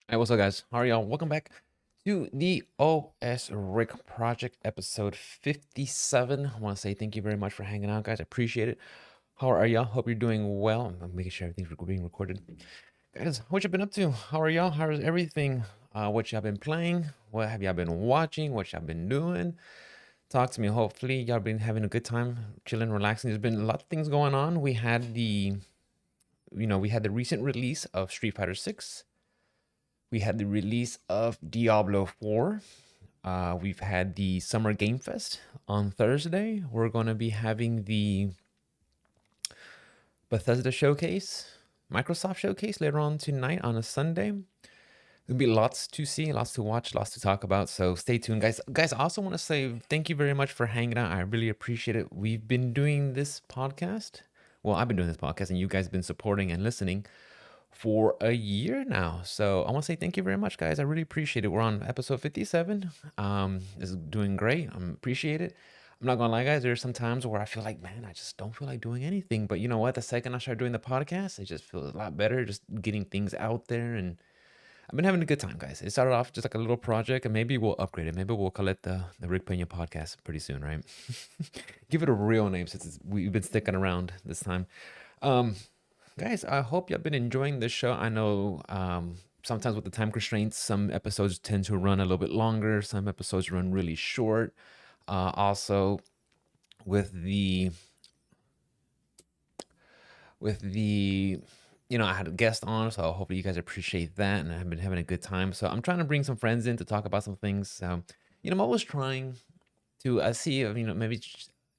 Hey, what's up, guys? How are y'all? Welcome back to the OS Rick Project, episode 57. I want to say thank you very much for hanging out, guys. I appreciate it. How are y'all? Hope you're doing well. I'm making sure everything's being recorded. Guys, what you been up to? How are y'all? How's everything? What y'all been playing? What have y'all been watching? What y'all been doing? Talk to me. Hopefully, y'all been having a good time, chilling, relaxing. There's been a lot of things going on. We had the recent release of Street Fighter 6. We had the release of Diablo 4. We've had the Summer Game Fest on Thursday. We're going to be having the Bethesda Showcase, Microsoft Showcase later on tonight on a Sunday. There'll be lots to see, lots to watch, lots to talk about. So stay tuned, guys. Guys, I also want to say thank you very much for hanging out. I really appreciate it. We've been doing this podcast. Well, I've been doing this podcast, and you guys have been supporting and listening for a year now. So I want to say thank you very much, guys. I really appreciate it. We're on episode 57. It's doing great. I appreciate it. I'm not gonna lie, guys. There's some times where I feel like, man, I just don't feel like doing anything. But you know what? The second I start doing the podcast, it just feels a lot better. Just getting things out there, and I've been having a good time, guys. It started off just like a little project, and maybe we'll upgrade it. Maybe we'll call it the Rick Pena podcast pretty soon, right? Give it a real name since we've been sticking around this time. Um, Guys, I hope y'all been enjoying this show. I know sometimes with the time constraints, some episodes tend to run a little bit longer. Some episodes run really short. Also, with the I had a guest on, so hopefully you guys appreciate that, and I've been having a good time. So I'm trying to bring some friends in to talk about some things. So I'm always trying to see if maybe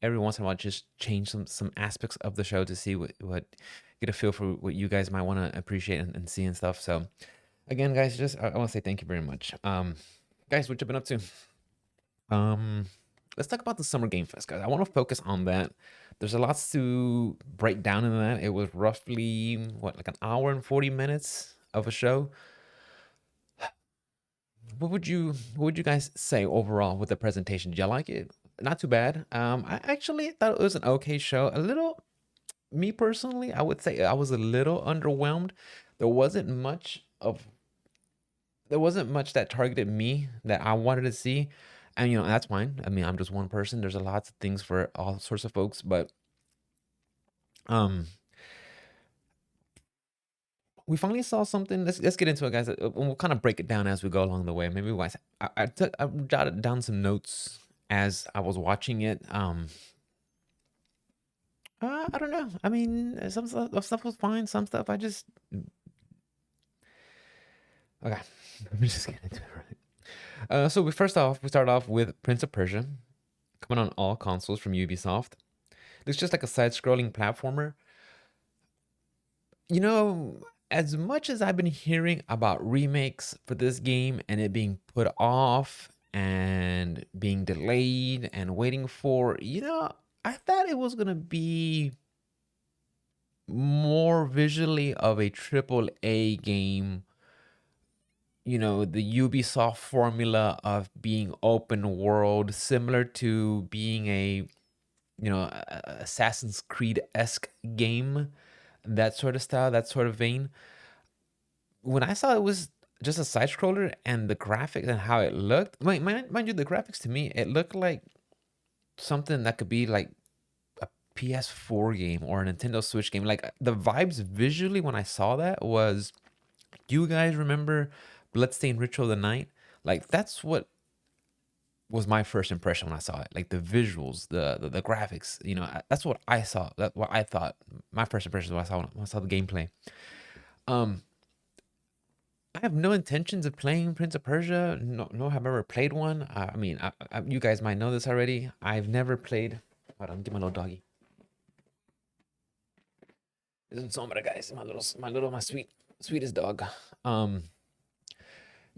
every once in a while just change some aspects of the show to see what get a feel for what you guys might want to appreciate and see and stuff. So again, guys, just I want to say thank you very much. Guys, what you been up to? Um, let's talk about the Summer Game Fest, guys. I want to focus on that. There's a lot to break down in that. It was roughly like an hour and 40 minutes of a show. What would you guys say overall with the presentation? Did you like it? Not too bad. I actually thought it was an okay show. A little, me personally, I would say I was a little underwhelmed. There wasn't much of there wasn't much that targeted me that I wanted to see. And that's fine. I mean, I'm just one person. There's a lots of things for all sorts of folks, but um we finally saw something. Let's get into it, guys. We'll kind of break it down as we go along the way. Maybe I jotted down some notes as I was watching it. I don't know. I mean, some stuff was fine. Some stuff I just okay. Let me just get into it. Right. So we start off with Prince of Persia, coming on all consoles from Ubisoft. Looks just like a side-scrolling platformer. You know, as much as I've been hearing about remakes for this game and it being put off and being delayed and waiting for, I thought it was gonna be more visually of a triple A game. The Ubisoft formula of being open world, similar to being Assassin's Creed-esque game, that sort of style, that sort of vein. When I saw it was just a side scroller and the graphics and how it looked, mind you, the graphics to me, it looked like something that could be like a PS4 game or a Nintendo Switch game. Like the vibes visually when I saw that was, do you guys remember Bloodstained Ritual of the Night? Like that's what was my first impression when I saw it. Like the visuals, the graphics, that's what I saw. That's what I thought. My first impression was when I saw the gameplay. Um, I have no intentions of playing Prince of Persia. No, have ever played one. I mean, you guys might know this already. I've never played. Hold on, get my little doggy. This is Sombra, guys. My sweetest dog. Um,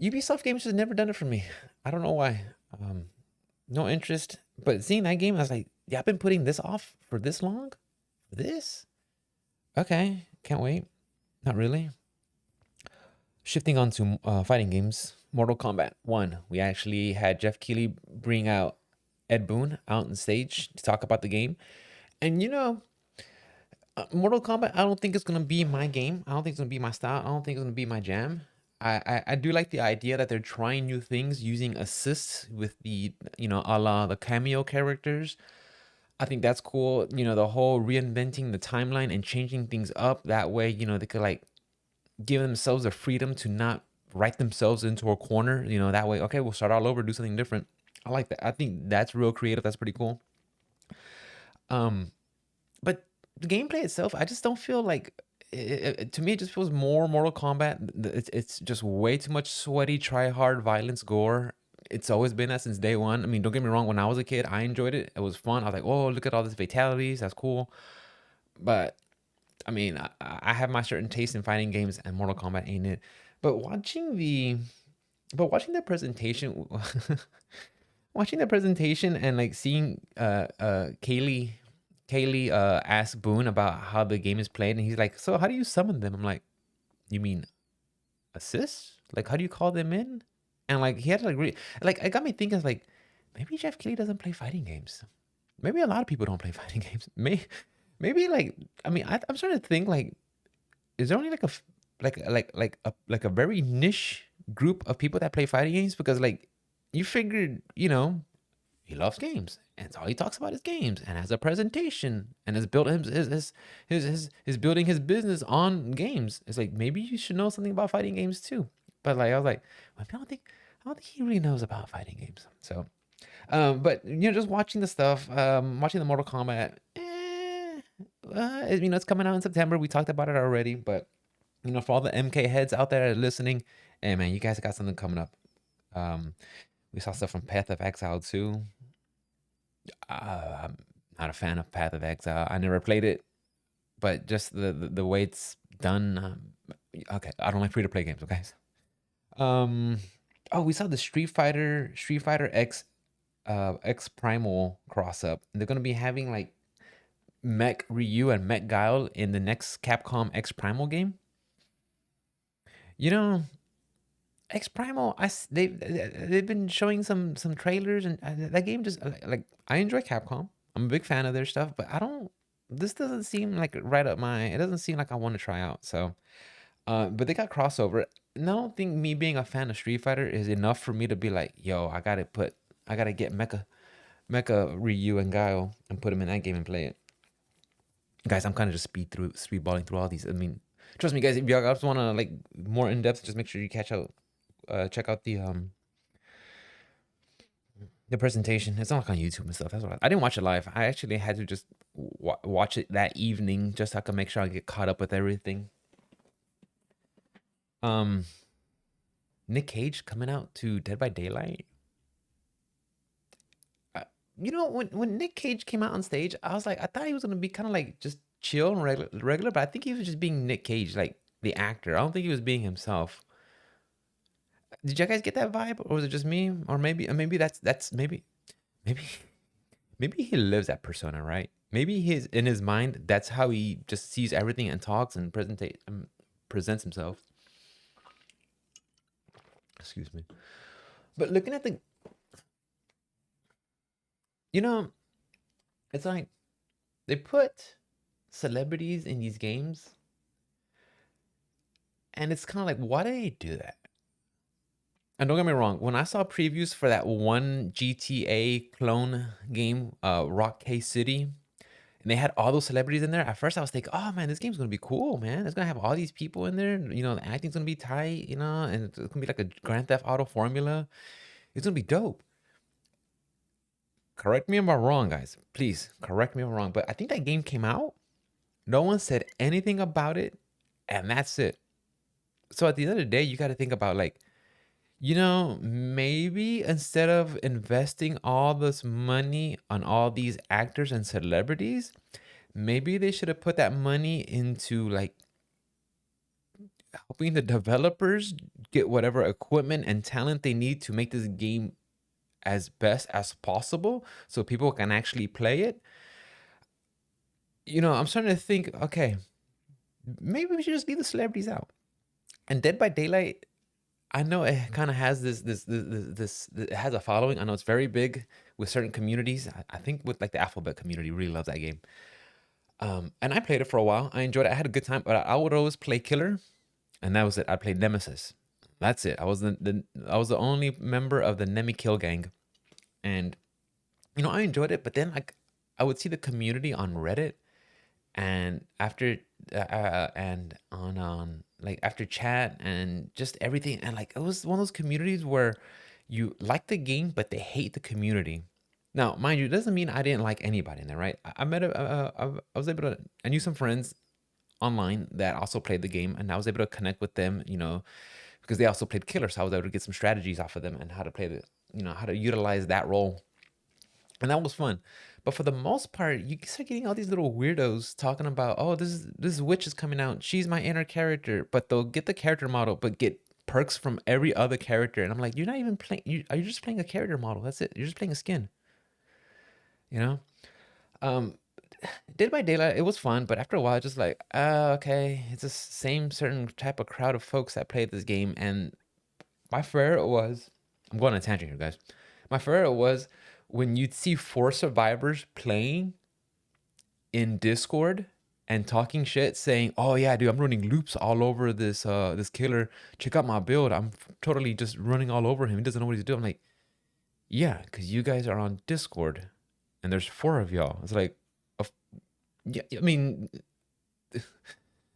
Ubisoft games just never done it for me. I don't know why. Um, no interest. But seeing that game, I was like, yeah, I've been putting this off for this long. This? Okay, can't wait. Not really. Shifting on to fighting games, Mortal Kombat 1. We actually had Jeff Keighley bring out Ed Boon out on stage to talk about the game. And Mortal Kombat, I don't think it's going to be my game. I don't think it's going to be my style. I don't think it's going to be my jam. I do like the idea that they're trying new things using assists with the, a la the cameo characters. I think that's cool. The whole reinventing the timeline and changing things up. That way, they could like give themselves the freedom to not write themselves into a corner. That way, okay, we'll start all over, do something different. I like that. I think that's real creative. That's pretty cool. Um, but the gameplay itself, I just don't feel like to me it just feels more Mortal Kombat. It's just way too much sweaty, try hard violence, gore. It's always been that since day one. I mean, don't get me wrong. When I was a kid, I enjoyed it. It was fun. I was like, oh, look at all these fatalities. That's cool. But I mean, I have my certain taste in fighting games, and Mortal Kombat ain't it. But watching the presentation, watching the presentation, and like seeing Kaylee ask Boone about how the game is played, and he's like, "So how do you summon them?" I'm like, "You mean assists? Like how do you call them in?" And like he had to like like it got me thinking like maybe Jeff Keighley doesn't play fighting games. Maybe a lot of people don't play fighting games. Maybe like I mean I'm starting to think like is there only like like a very niche group of people that play fighting games because like you figured he loves games and it's all he talks about is games and has a presentation and has built his building his business on games. It's like maybe you should know something about fighting games too. But like I was like, well, I don't think he really knows about fighting games. So but just watching the stuff, watching the Mortal Kombat, it's coming out in September. We talked about it already, but for all the MK heads out there listening, hey man, you guys got something coming up. We saw stuff from Path of Exile too. I'm not a fan of Path of Exile. I never played it, but just the way it's done. Okay, I don't like free to play games. Okay. Oh, we saw the Street Fighter X Primal cross up. They're gonna be having like Mech Ryu and Mech Guile in the next Capcom X Primal game. You know, X Primal, they've been showing some trailers and that game just like I enjoy Capcom. I'm a big fan of their stuff, but I don't. This doesn't seem like right up my. It doesn't seem like I want to try out. So, but they got crossover. And I don't think me being a fan of Street Fighter is enough for me to be like, yo, I gotta get Mecha Ryu and Guile and put them in that game and play it. Guys, I'm kind of just speedballing through all these. I mean, trust me, guys. If you guys want to like more in depth, just make sure you check out the presentation. It's not like on YouTube and stuff. That's why I didn't watch it live. I actually had to just watch it that evening just so I could make sure I get caught up with everything. Nick Cage coming out to Dead by Daylight. When Nick Cage came out on stage, I was like, I thought he was gonna be kind of like just chill and regular, but I think he was just being Nick Cage, like the actor. I don't think he was being himself. Did you guys get that vibe, or was it just me? Or maybe that's maybe maybe he lives that persona, right? Maybe his in his mind that's how he just sees everything and talks and presents himself. Excuse me. But looking at the, you know, it's like they put celebrities in these games, and it's kind of like, why do they do that? And don't get me wrong, when I saw previews for that one GTA clone game, Rock K City, and they had all those celebrities in there, at first I was thinking, oh man, this game's gonna be cool, man. It's gonna have all these people in there. The acting's gonna be tight, and it's gonna be like a Grand Theft Auto formula. It's gonna be dope. Correct me if I'm wrong, guys. Please correct me if I'm wrong. But I think that game came out. No one said anything about it, and that's it. So at the end of the day, you got to think about like, maybe instead of investing all this money on all these actors and celebrities, maybe they should have put that money into like helping the developers get whatever equipment and talent they need to make this game as best as possible so people can actually play it. I'm starting to think, okay, maybe we should just leave the celebrities out. And Dead by Daylight, I know it kind of has this it has a following. I know it's very big with certain communities. I think with like the alphabet community really loves that game. And I played it for a while. I enjoyed it. I had a good time, but I would always play killer, and that was it. I played Nemesis. That's it. I was the only member of the Nemi Kill gang, and I enjoyed it. But then like I would see the community on Reddit, and after and on like after chat and just everything, and like it was one of those communities where you like the game but they hate the community. Now mind you, it doesn't mean I didn't like anybody in there, right? I met I was able to, I knew some friends online that also played the game, and I was able to connect with them, because they also played killer, so I was able to get some strategies off of them and how to play the, how to utilize that role, and that was fun. But for the most part, you start getting all these little weirdos talking about, oh, this witch is coming out. She's my inner character, but they'll get the character model, but get perks from every other character. And I'm like, you're not even playing. Are you just playing a character model? That's it. You're just playing a skin. You know. Um, Dead by Daylight, it was fun, but after a while, just like, okay, it's the same certain type of crowd of folks that played this game, and my favorite was, I'm going on a tangent here, guys. My favorite was when you'd see four survivors playing in Discord and talking shit, saying, "Oh yeah, dude, I'm running loops all over this killer. Check out my build. I'm totally just running all over him. He doesn't know what he's doing." I'm like, yeah, because you guys are on Discord, and there's four of y'all. It's like, yeah, I mean,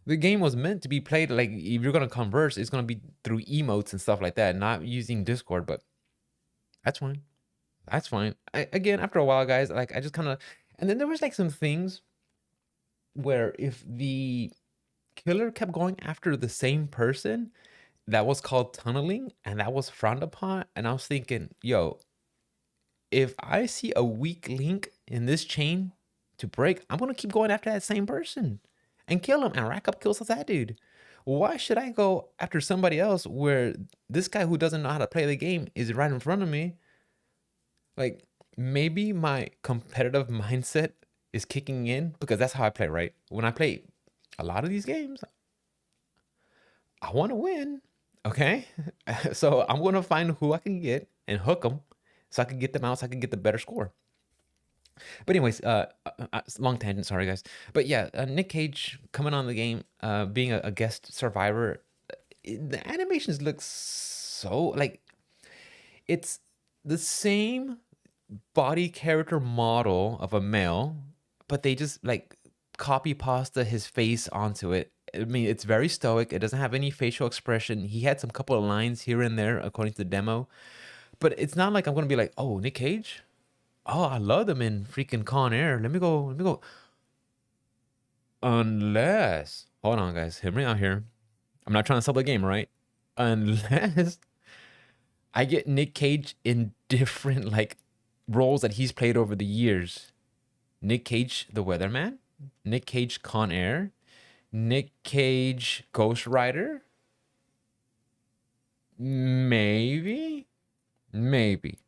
the game was meant to be played like if you're gonna converse, it's gonna be through emotes and stuff like that, not using Discord. But that's fine. That's fine. Again, after a while, guys, like I just kind of, and then there was like some things where if the killer kept going after the same person, that was called tunneling, and that was frowned upon. And I was thinking, yo, if I see a weak link in this chain to break, I'm gonna keep going after that same person and kill him and rack up kills with that dude. Why should I go after somebody else where this guy who doesn't know how to play the game is right in front of me? Like, maybe my competitive mindset is kicking in because that's how I play, right? When I play a lot of these games, I want to win. Okay. So I'm going to find who I can get and hook them so I can get them out so I can get the better score. But anyways, long tangent, sorry guys. But yeah, Nick Cage coming on the game, being a guest survivor, the animations look so like it's the same body character model of a male, but they just like copy pasta his face onto it. I mean, it's very stoic. It doesn't have any facial expression. He had some couple of lines here and there according to the demo, but it's not like I'm gonna be like, oh, Nick Cage. Oh, I love them in freaking Con Air. Let me go. Let me go. Unless, hold on, guys, hear me out here. I'm not trying to sell the game, right? Unless I get Nick Cage in different like roles that he's played over the years. Nick Cage, the Weatherman. Nick Cage, Con Air. Nick Cage, Ghost Rider. Maybe. Maybe.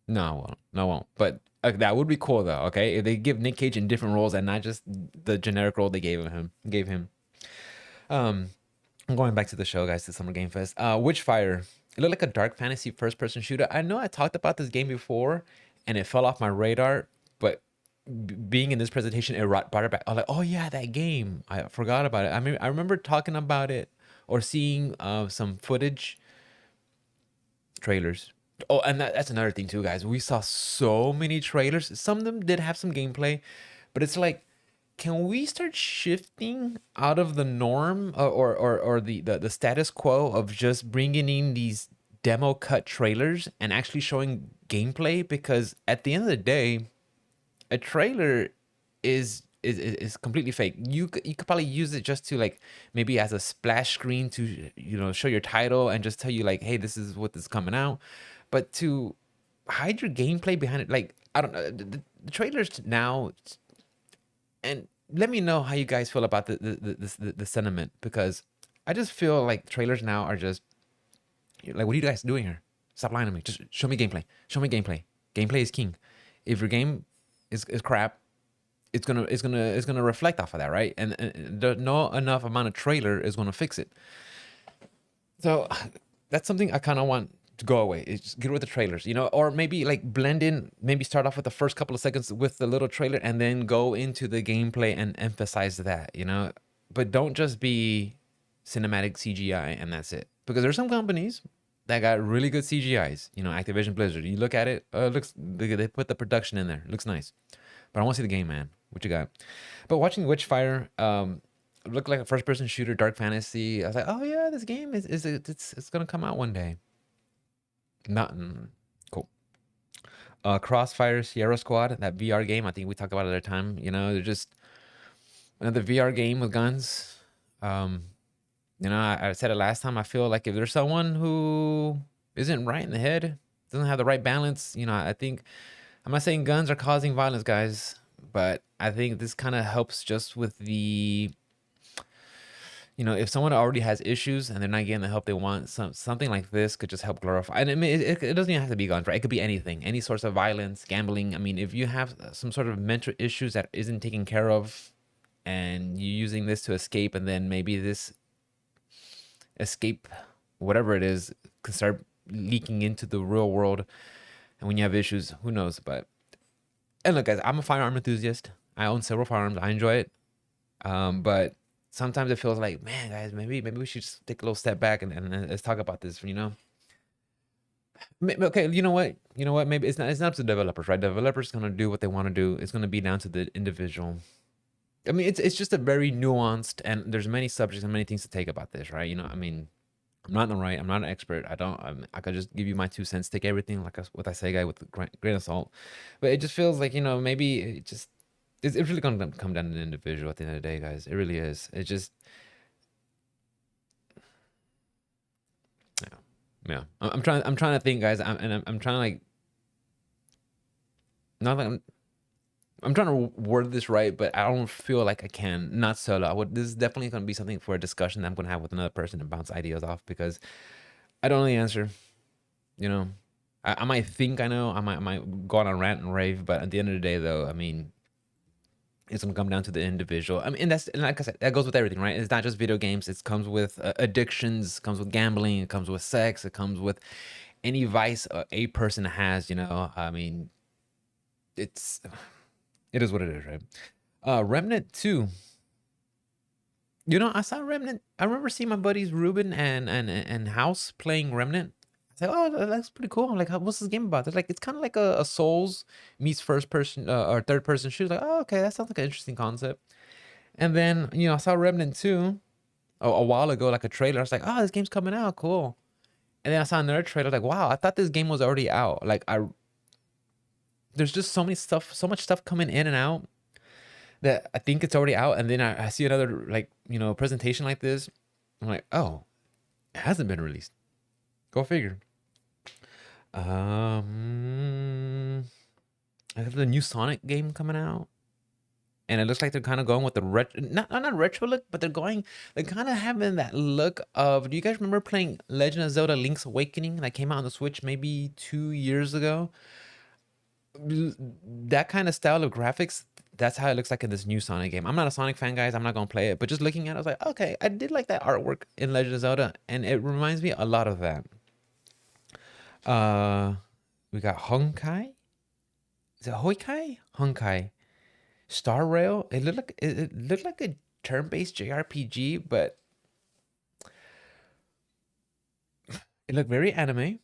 No, I won't. No, I won't. But that would be cool though. Okay, if they give Nick Cage in different roles and not just the generic role they gave him. Um, I'm going back to the show, guys. To Summer Game Fest. Witchfire. It looked like a dark fantasy first-person shooter. I know I talked about this game before, and it fell off my radar. But being in this presentation, it brought it back. I was like, oh yeah, that game. I forgot about it. I mean, I remember talking about it or seeing some footage, trailers. Oh, and that's another thing too, guys. We saw so many trailers. Some of them did have some gameplay, but it's like, can we start shifting out of the norm or the status quo of just bringing in these demo cut trailers and actually showing gameplay? Because at the end of the day, a trailer is completely fake. You could probably use it just to like maybe as a splash screen to show your title and just tell you like, hey, this is what is coming out. But to hide your gameplay behind it, like I don't know, the trailers now. And let me know how you guys feel about the sentiment, because I just feel like trailers now are just like, what are you guys doing here? Stop lying to me. Just show me gameplay. Show me gameplay. Gameplay is king. If your game is crap, it's gonna reflect off of that, right? And no enough amount of trailer is gonna fix it. So that's something I kind of want to go away. Is just get rid of the trailers, or maybe like blend in. Maybe start off with the first couple of seconds with the little trailer, and then go into the gameplay and emphasize that, But don't just be cinematic CGI and that's it. because there's some companies that got really good CGIs. You know, Activision Blizzard. You look at it, it looks they put the production in there. It looks nice. But I want to see the game, man. What you got? But watching Witchfire, it looked like a first-person shooter, dark fantasy. I was like, oh yeah, this game it's gonna come out one day. Not cool. Crossfire Sierra Squad, that VR game. I think we talked about it at a time. You know, they're just another VR game with guns. You know, I said it last time. I feel like if there's someone who isn't right in the head, doesn't have the right balance, you know, I think I'm not saying guns are causing violence, guys, but I think this kind of helps just with the, you know, if someone already has issues and they're not getting the help they want, something like this could just help glorify. And I mean, it doesn't even have to be guns, right? It could be anything, any source of violence, gambling. I mean, if you have some sort of mental issues that isn't taken care of, and you're using this to escape, and then maybe this escape, whatever it is, can start leaking into the real world. And when you have issues, who knows? But and look, guys, I'm a firearm enthusiast. I own several firearms. I enjoy it. But sometimes it feels like, man, guys, maybe we should just take a little step back and let's talk about this. You know, okay, you know what? You know what? Maybe it's not up to developers, right? Developers gonna do what they want to do. It's gonna be down to the individual. I mean, it's just a very nuanced, and there's many subjects and many things to take about this, right? You know, I mean, I'm not in the right. I'm not an expert. I could just give you my 2 cents. Take everything like what I say, guy, with a grain of salt. But it just feels like, you know, maybe it's really gonna come down to the individual at the end of the day, guys. It really is. It just yeah, yeah. I'm trying to think, guys. I'm trying to like not like I'm trying to word this right, but I don't feel like I can. Not solo. This is definitely going to be something for a discussion that I'm going to have with another person and bounce ideas off, because I don't know the answer. You know, I might think I know. I might go on a rant and rave, but at the end of the day, though, I mean, it's gonna come down to the individual. I mean, and like I said, that goes with everything, right? It's not just video games. It comes with addictions. It comes with gambling. It comes with sex. It comes with any vice a person has. You know, I mean, it's it is what it is, right? Remnant 2. You know, I saw Remnant. I remember seeing my buddies Ruben and House playing Remnant. I was like, oh, that's pretty cool. I'm like, what's this game about? They're like, it's kind of like a Souls meets first person or third person shooter. Like, oh, okay, that sounds like an interesting concept. And then, you know, I saw Remnant 2 a while ago, like a trailer. I was like, oh, this game's coming out, cool. And then I saw another trailer, like, wow, I thought this game was already out. Like, there's just so much stuff coming in and out that I think it's already out. And then I see another, like, you know, presentation like this. I'm like, oh, it hasn't been released. Go figure. I have the new Sonic game coming out, and it looks like they're kind of going with the not retro look, but they're kind of having that look of. Do you guys remember playing Legend of Zelda: Link's Awakening that came out on the Switch maybe 2 years ago? That kind of style of graphics. That's how it looks like in this new Sonic game. I'm not a Sonic fan, guys. I'm not gonna play it, but just looking at it, I was like, okay, I did like that artwork in Legend of Zelda, and it reminds me a lot of that. Uh, we got Honkai. Is it Hoikai? Honkai. Star Rail. It looked like a turn-based JRPG, but it looked very anime.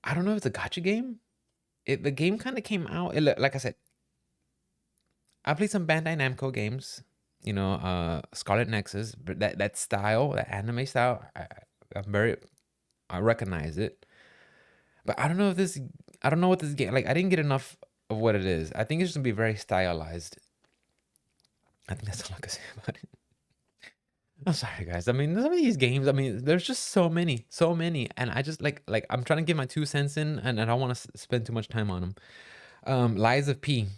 I don't know if it's a gacha game. The game kind of came out. Like I said, I played some Bandai Namco games. You know, Scarlet Nexus, but that style, that anime style, I recognize it. But I don't know if this. I don't know what this game. Like, I didn't get enough of what it is. I think it's just gonna be very stylized. I think that's all I can say about it. I'm sorry, guys. I mean, some of these games. I mean, there's just so many, and I just like I'm trying to get my 2 cents in, and I don't want to spend too much time on them. Lies of P.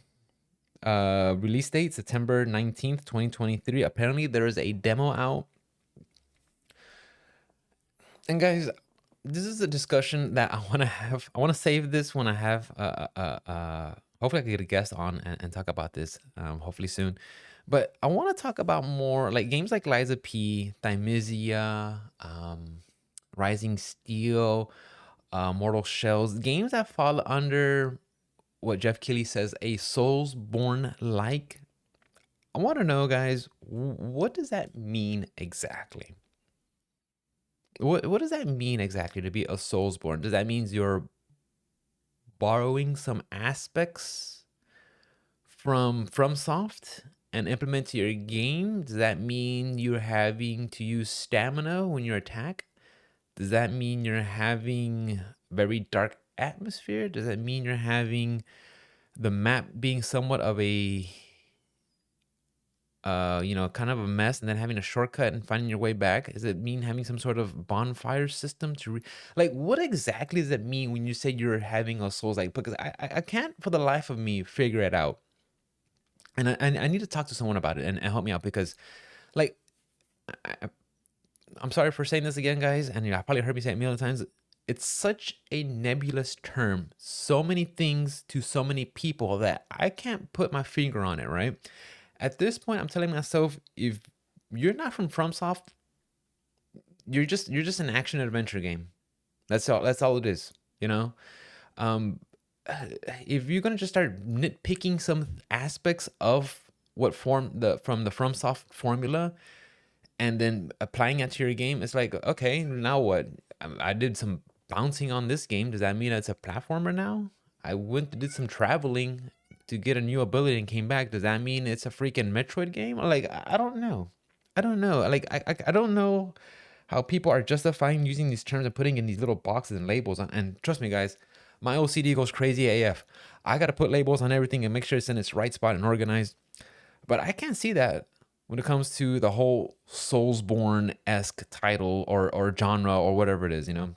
Release date September 19th, 2023. Apparently, there is a demo out. And guys, this is a discussion that I want to have. I want to save this when I have hopefully I can get a guest on and talk about this hopefully soon. But I want to talk about more like games like Liza P, Thymisia, Rising Steel, Mortal Shells, games that fall under what Jeff Keighley says a Soulsborne like. I want to know, guys, what does that mean exactly? What does that mean exactly to be a Soulsborne? Does that mean you're borrowing some aspects from FromSoft and implement to your game? Does that mean you're having to use stamina when you attack? Does that mean you're having very dark atmosphere? Does that mean you're having the map being somewhat of a kind of a mess and then having a shortcut and finding your way back? Does it mean having some sort of bonfire system to like what exactly does it mean when you say you're having a Souls like? Because I can't for the life of me figure it out, and I need to talk to someone about it and help me out because like I, I'm sorry for saying this again, guys, and I probably heard me say it a million times. It's such a nebulous term, so many things to so many people that I can't put my finger on it, right? At this point, I'm telling myself, if you're not from FromSoft, you're just an action adventure game. That's all it is, you know? Um if you're gonna just start nitpicking some aspects of what form the from the FromSoft formula and then applying it to your game, it's like, okay, now what? I did some bouncing on this game. Does that mean it's a platformer now? I went to did some traveling to get a new ability and came back. Does that mean it's a freaking Metroid game? Like, I don't know. I don't know. Like, I don't know how people are justifying using these terms and putting in these little boxes and labels. And trust me, guys, my OCD goes crazy AF. I got to put labels on everything and make sure it's in its right spot and organized. But I can't see that when it comes to the whole Soulsborne-esque title or genre or whatever it is, you know?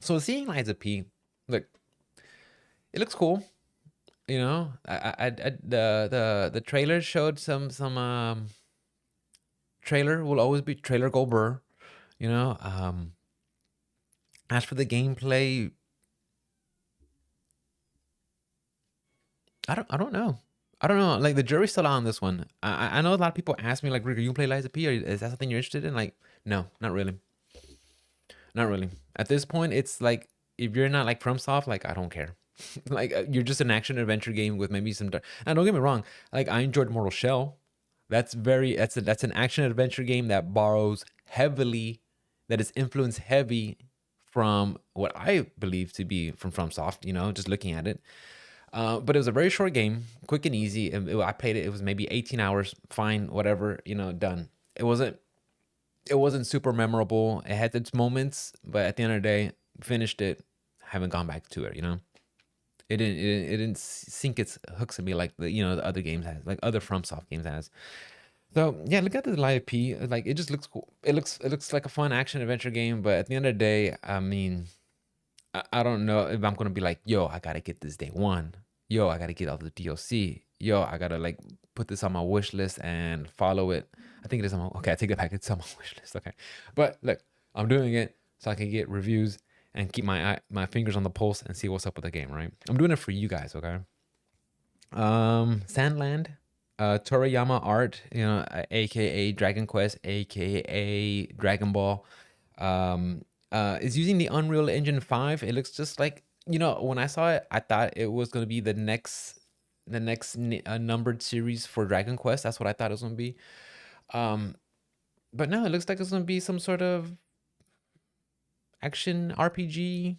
So seeing Liza P, look, it looks cool, you know? The trailer showed some trailer will always be trailer go burr, you know? As for the gameplay, I don't know. I don't know. Like the jury's still out on this one. I know a lot of people ask me like, Rick, are you gonna play Liza P? Or is that something you're interested in? Like, no, not really. Not really. At this point, it's like if you're not like FromSoft, like I don't care. Like you're just an action adventure game with maybe some. And don't get me wrong, like I enjoyed Mortal Shell. That's an action adventure game that borrows heavily, that is influence heavy from what I believe to be from FromSoft. You know, just looking at it. But it was a very short game, quick and easy. I played it. It was maybe 18 hours. Fine, whatever. You know, done. It wasn't super memorable. It had its moments, but at the end of the day, finished it. Haven't gone back to it. You know, it didn't sink its hooks in me like the other games has, like other FromSoft games has. So yeah, look at the live P. Like it just looks cool. It looks like a fun action adventure game. But at the end of the day, I mean, I don't know if I'm gonna be like, yo, I gotta get this day one. Yo, I gotta get all the DLC. Yo, I gotta like put this on my wish list and follow it. I think it is on my okay, I take it back. It's on my wish list. Okay. But look, I'm doing it so I can get reviews and keep my fingers on the pulse and see what's up with the game, right? I'm doing it for you guys, okay? Sandland, Toriyama Art, aka Dragon Quest, aka Dragon Ball, is using the Unreal Engine 5. It looks just like, when I saw it, I thought it was going to be the next numbered series for Dragon Quest. That's what I thought it was going to be. But no, it looks like it's going to be some sort of action RPG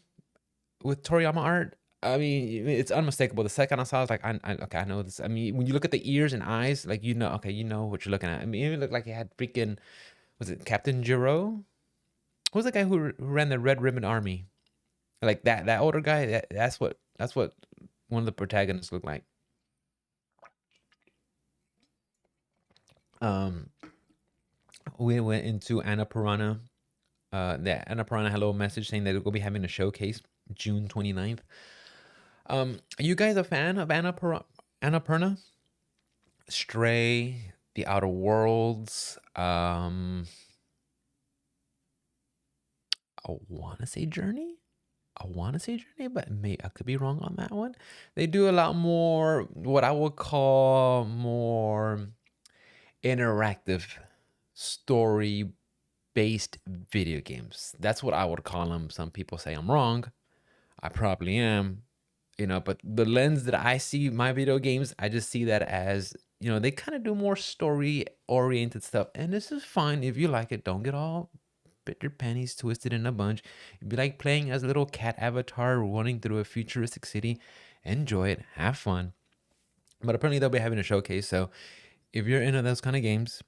with Toriyama art. I mean, it's unmistakable. The second I saw it, I was like, okay, I know this. I mean, when you look at the ears and eyes, like, okay, you know what you're looking at. I mean, it looked like it had freaking, was it Captain Giro? Who was the guy who ran the Red Ribbon Army? Like that older guy. That's what one of the protagonists looked like. Um, we went into Annapurna. The Annapurna had a little message saying that they're gonna be having a showcase June 29th. Are you guys a fan of Annapurna? Stray, The Outer Worlds. I want to say Journey. But I could be wrong on that one. They do a lot more, what I would call more interactive story based video games. That's what I would call them. Some people say I'm wrong. I probably am, but the lens that I see my video games, I just see that as, they kind of do more story oriented stuff. And this is fine if you like it. Don't get all get your panties twisted in a bunch. It'd be like playing as a little cat avatar running through a futuristic city. Enjoy it, have fun. But apparently they'll be having a showcase, so if you're into those kind of games,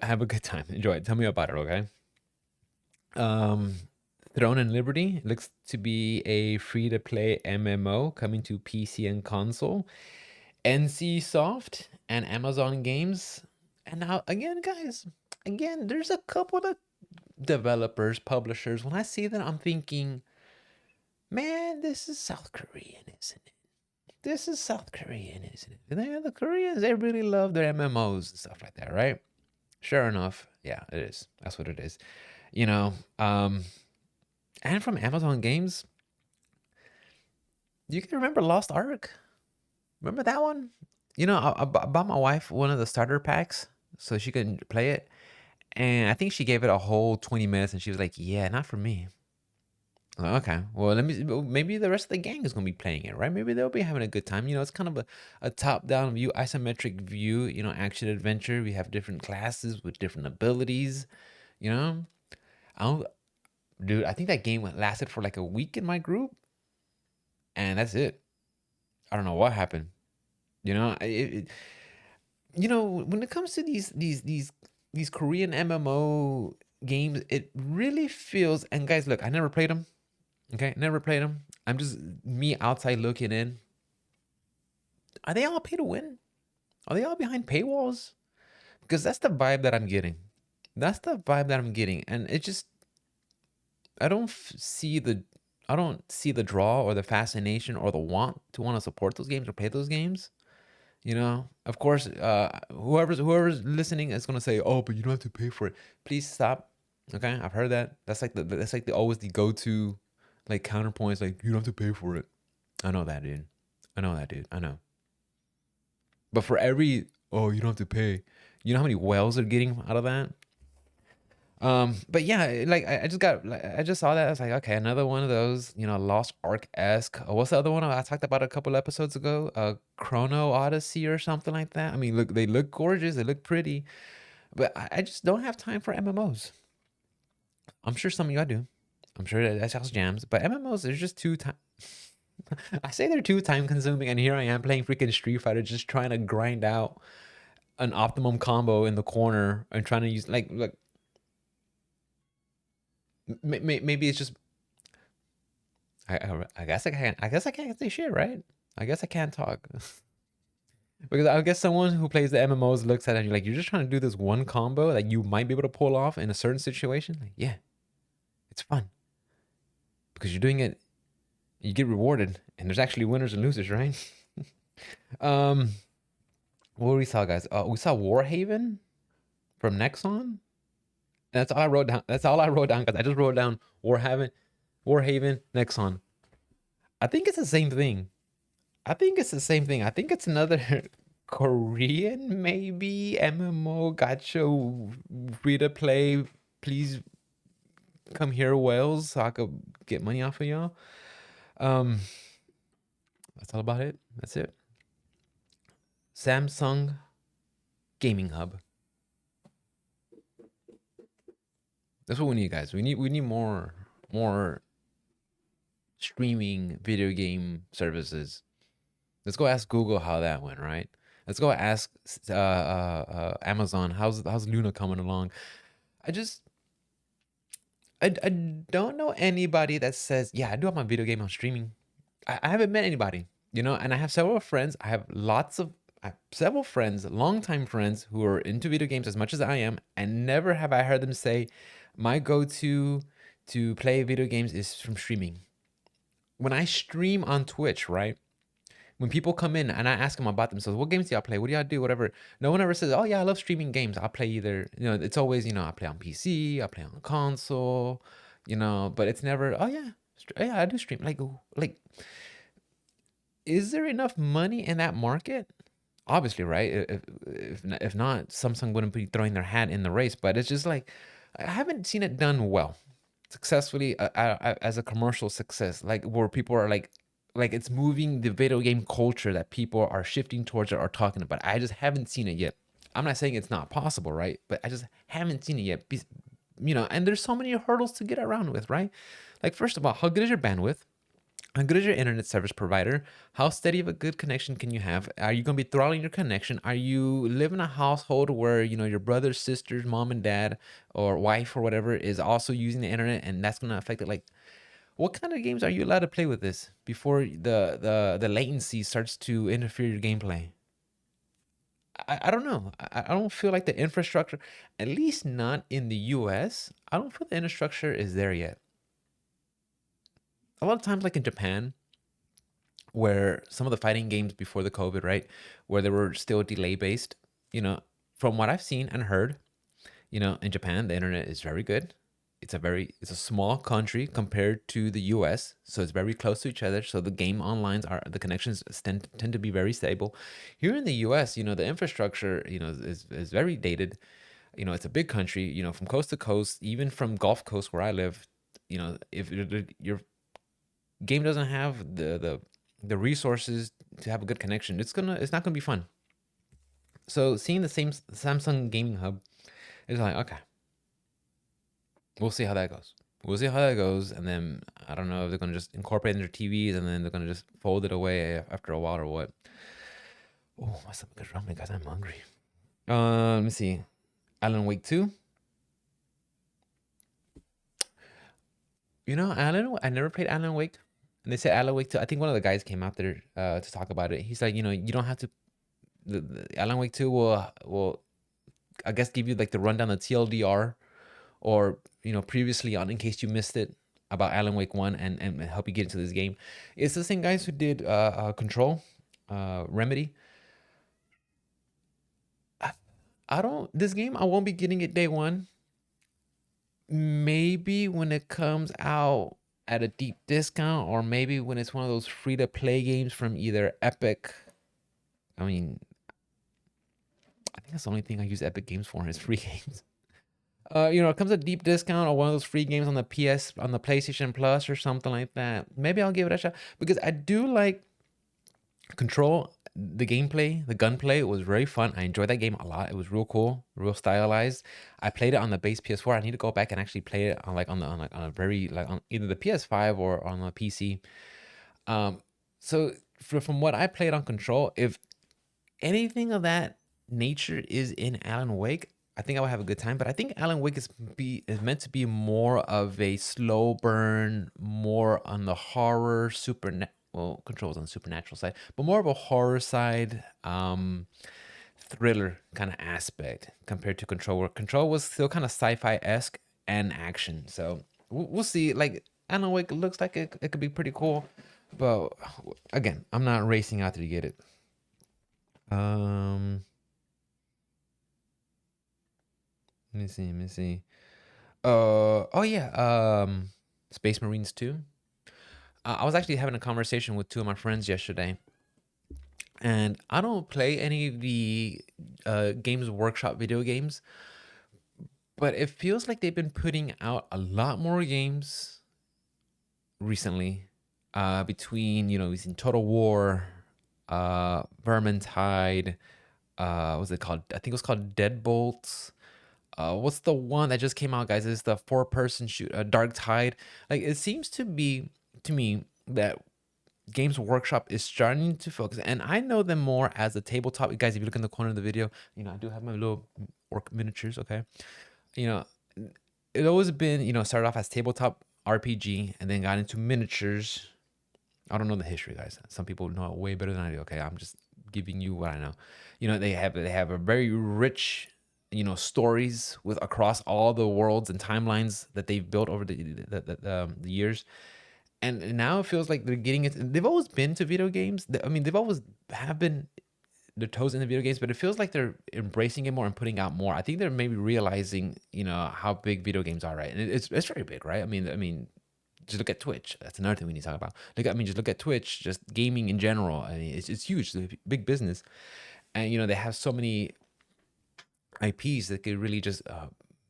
have a good time. Enjoy it. Tell me about it, okay? Um, Throne and Liberty looks to be a free-to-play MMO coming to PC and console. NC Soft and Amazon Games. And now again, guys, again, there's a couple of developers, publishers. When I see that, I'm thinking, man, this is South Korean, isn't it? This is South Korean, isn't it? The Koreans, they really love their MMOs and stuff like that, right? Sure enough, yeah, it is. That's what it is. You know, and from Amazon Games, you can remember Lost Ark? Remember that one? You know, I bought my wife one of the starter packs so she can play it. And I think she gave it a whole 20 minutes and she was like, yeah, not for me. I'm like, okay, well, maybe the rest of the gang is going to be playing it, right? Maybe they'll be having a good time. You know, it's kind of a top-down view, isometric view, you know, action adventure. We have different classes with different abilities, you know? I don't, dude, I think that game lasted for like a week in my group and that's it. I don't know what happened. You know, you know, when it comes to these Korean MMO games, it really feels. And guys, look, I never played them. Okay, never played them. I'm just me outside looking in. Are they all pay to win? Are they all behind paywalls? Because that's the vibe that I'm getting. That's the vibe that I'm getting, and it just I don't see the draw or the fascination or the want to support those games or play those games. You know, of course, whoever's listening is gonna say, "Oh, but you don't have to pay for it." Please stop. Okay, I've heard that. That's like the always the go-to, like counterpoints. Like you don't have to pay for it. I know that, dude. I know that, dude. I know. But for every you don't have to pay. You know how many whales are getting out of that? But yeah, like I just saw that. I was like, okay, another one of those, you know, Lost Ark-esque. What's the other one I talked about a couple episodes ago? Chrono Odyssey or something like that. I mean, look, they look gorgeous, they look pretty, but I just don't have time for MMOs. I'm sure some of you I do. I'm sure that's house jams, but MMOs are just too time. I say they're too time consuming, and here I am playing freaking Street Fighter, just trying to grind out an optimum combo in the corner and trying to use like look. Maybe it's just I guess I can't. I guess I can't say shit, right? I guess I can't talk because I guess someone who plays the MMOs looks at it and you're like, you're just trying to do this one combo that you might be able to pull off in a certain situation. Like, yeah, it's fun because you're doing it. You get rewarded, and there's actually winners and losers, right? um, what we saw, guys? We saw Warhaven from Nexon. That's all I wrote down. That's all I wrote down because I just wrote down Warhaven, Nexon. I think it's the same thing. I think it's the same thing. I think it's another Korean, maybe MMO gacha free to play. Please come here, Wales, so I could get money off of y'all. That's all about it. That's it. Samsung Gaming Hub. That's what we need, guys. We need more streaming video game services. Let's go ask Google how that went, right? Let's go ask Amazon how's Luna coming along. I don't know anybody that says, yeah, I do have my video game on streaming. I haven't met anybody, you know, and I have several friends. I have several friends, longtime friends who are into video games as much as I am, and never have I heard them say, my go-to to play video games is from streaming. When I stream on Twitch, right? When people come in and I ask them about themselves, what games do y'all play? What do y'all do? Whatever. No one ever says, oh yeah, I love streaming games. I'll play either, you know, it's always, you know, I play on PC, I play on console, you know, but it's never, oh yeah, I do stream. Like, is there enough money in that market? Obviously, right? If not, Samsung wouldn't be throwing their hat in the race. But it's just like I haven't seen it done well, successfully as a commercial success. Like where people are like it's moving the video game culture that people are shifting towards or are talking about. I just haven't seen it yet. I'm not saying it's not possible, right? But I just haven't seen it yet. And there's so many hurdles to get around with, right? Like, first of all, how good is your bandwidth? How good is your internet service provider? How steady of a good connection can you have? Are you going to be throttling your connection? Are you live in a household where, your brothers, sisters, mom and dad, or wife or whatever is also using the internet, and that's going to affect it? Like, what kind of games are you allowed to play with this before the latency starts to interfere your gameplay? I don't know. I don't feel like the infrastructure, at least not in the US, I don't feel the infrastructure is there yet. A lot of times, like in Japan, where some of the fighting games before the COVID, right, where they were still delay based, you know, from what I've seen and heard, in Japan, the internet is very good. It's a small country compared to the US, so it's very close to each other. So the connections tend to be very stable. Here in the US, the infrastructure, is very dated. It's a big country, from coast to coast, even from Gulf Coast where I live, if your game doesn't have the resources to have a good connection, it's not gonna be fun. So seeing the same Samsung gaming hub is like, okay, we'll see how that goes. We'll see how that goes, and then I don't know if they're gonna just incorporate it in their TVs, and then they're gonna just fold it away after a while or what. Oh, my stomach is rumbling, guys. I'm hungry. Let me see. Alan Wake 2. I never played Alan Wake. And they said Alan Wake 2. I think one of the guys came out there to talk about it. He's like, you don't have to. The Alan Wake 2 will, I guess, give you like the rundown, the TLDR, or previously on, in case you missed it, about Alan Wake 1, and help you get into this game. It's the same guys who did Control, Remedy. I don't. This game, I won't be getting it day one. Maybe when it comes out at a deep discount, or maybe when it's one of those free to play games from either Epic. I mean, I think that's the only thing I use Epic Games for is free games. It comes at a deep discount or one of those free games on the PlayStation Plus or something like that. Maybe I'll give it a shot because I do like Control. The gameplay, the gunplay was very fun. I enjoyed that game a lot. It was real cool, real stylized. I played it on the base PS4. I need to go back and actually play it on a very like on either the PS5 or on a PC. So from what I played on Control, if anything of that nature is in Alan Wake, I think I would have a good time. But I think Alan Wake is meant to be more of a slow burn, more on the horror, Control's on the supernatural side, but more of a horror side, thriller kind of aspect compared to Control, where Control was still kind of sci-fi esque and action. So we'll see. Like Alan Wake looks like it could be pretty cool, but again, I'm not racing out to get it. Um, let me see. Let me see. Oh yeah. Space Marines 2. I was actually having a conversation with two of my friends yesterday, and I don't play any of the Games Workshop video games, but it feels like they've been putting out a lot more games recently. Between we've seen Total War, Vermintide, what's it called? I think it was called Deadbolts. What's the one that just came out, guys? It's the four-person shoot, Dark Tide. Like it seems to be to me that Games Workshop is starting to focus, and I know them more as a tabletop. Guys, if you look in the corner of the video, I do have my little orc miniatures. Okay, you know, it always been started off as tabletop RPG and then got into miniatures. I don't know the history, guys. Some people know it way better than I do. Okay, I'm just giving you what I know. They have a very rich stories with across all the worlds and timelines that they've built over the years, and now it feels like they're getting it. They've always been to video games. I mean, they've always have been their toes in the video games, but it feels like they're embracing it more and putting out more. I think they're maybe realizing, how big video games are, right? And it's very big, right? I mean, just look at Twitch. That's another thing we need to talk about. Just look at Twitch, just gaming in general. I mean, it's huge, it's a big business, and they have so many IPs that could really just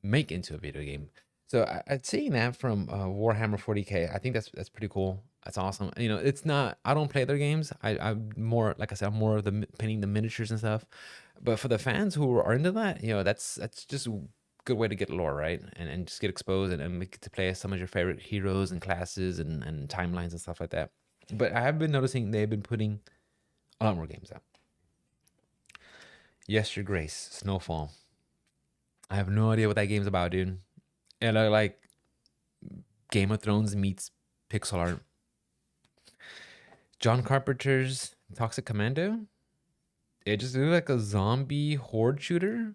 make into a video game. So I'd say that from Warhammer 40K, I think that's pretty cool. That's awesome. You know, it's not. I don't play their games. I'm more, like I said, I'm more of the painting the miniatures and stuff. But for the fans who are into that, you know, that's just a good way to get lore, right? And just get exposed and get to play as some of your favorite heroes and classes and timelines and stuff like that. But I have been noticing they've been putting a lot more games out. Yes, Your Grace, Snowfall. I have no idea what that game's about, dude. And I like Game of Thrones meets pixel art. John Carpenter's Toxic Commando. It just looked like a zombie horde shooter.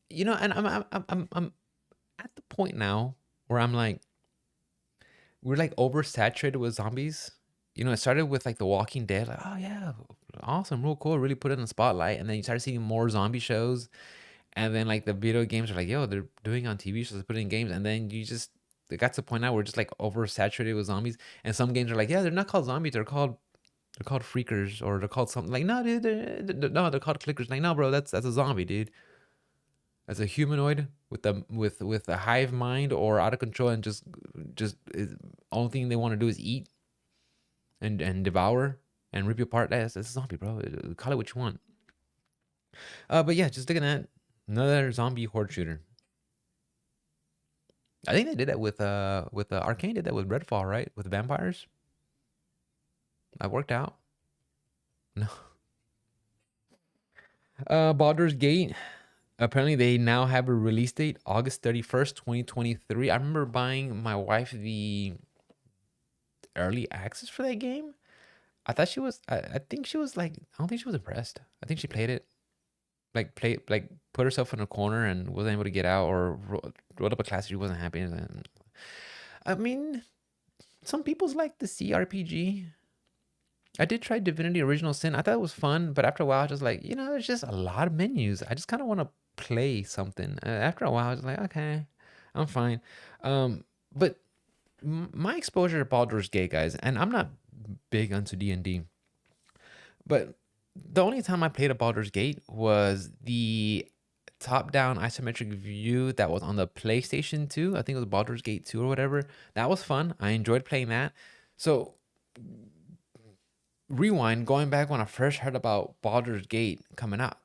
You know, and I'm at the point now where I'm like, we're like oversaturated with zombies. You know, it started with like The Walking Dead, like, oh yeah, awesome, real cool, really put it in the spotlight, and then you started seeing more zombie shows, and then like the video games are like, yo, they're doing on TV shows, put in games, and then you just it got to the point now where we're just like oversaturated with zombies, and some games are like, yeah, they're not called zombies, they're called freakers, or they're called something like, no, dude, no, they're called clickers. Like, no, bro, that's a zombie, dude. That's a humanoid with a hive mind or out of control and just only thing they want to do is eat and devour and rip you apart. That's a zombie, bro. Call it what you want. But yeah, just looking at another zombie horde shooter. I think they did that with Arcane did that with Redfall, right? With vampires. That worked out. No. Baldur's Gate. Apparently, they now have a release date, August 31st, 2023. I remember buying my wife the early access for that game. I thought she was. I think she was like. I don't think she was impressed. I think she played it like put herself in a corner and wasn't able to get out, or wrote up a class she wasn't happy. And I mean, some people's like the CRPG. I did try Divinity Original Sin. I thought it was fun, but after a while, I was just like, you know, there's just a lot of menus. I just kind of want to play something. After a while, I was like, okay, I'm fine. But my exposure to Baldur's Gate, guys, and I'm not big onto D&D, but the only time I played a Baldur's Gate was the top-down isometric view that was on the PlayStation 2. I think it was Baldur's Gate 2 or whatever. That was fun. I enjoyed playing that. So rewind, going back when I first heard about Baldur's Gate coming out,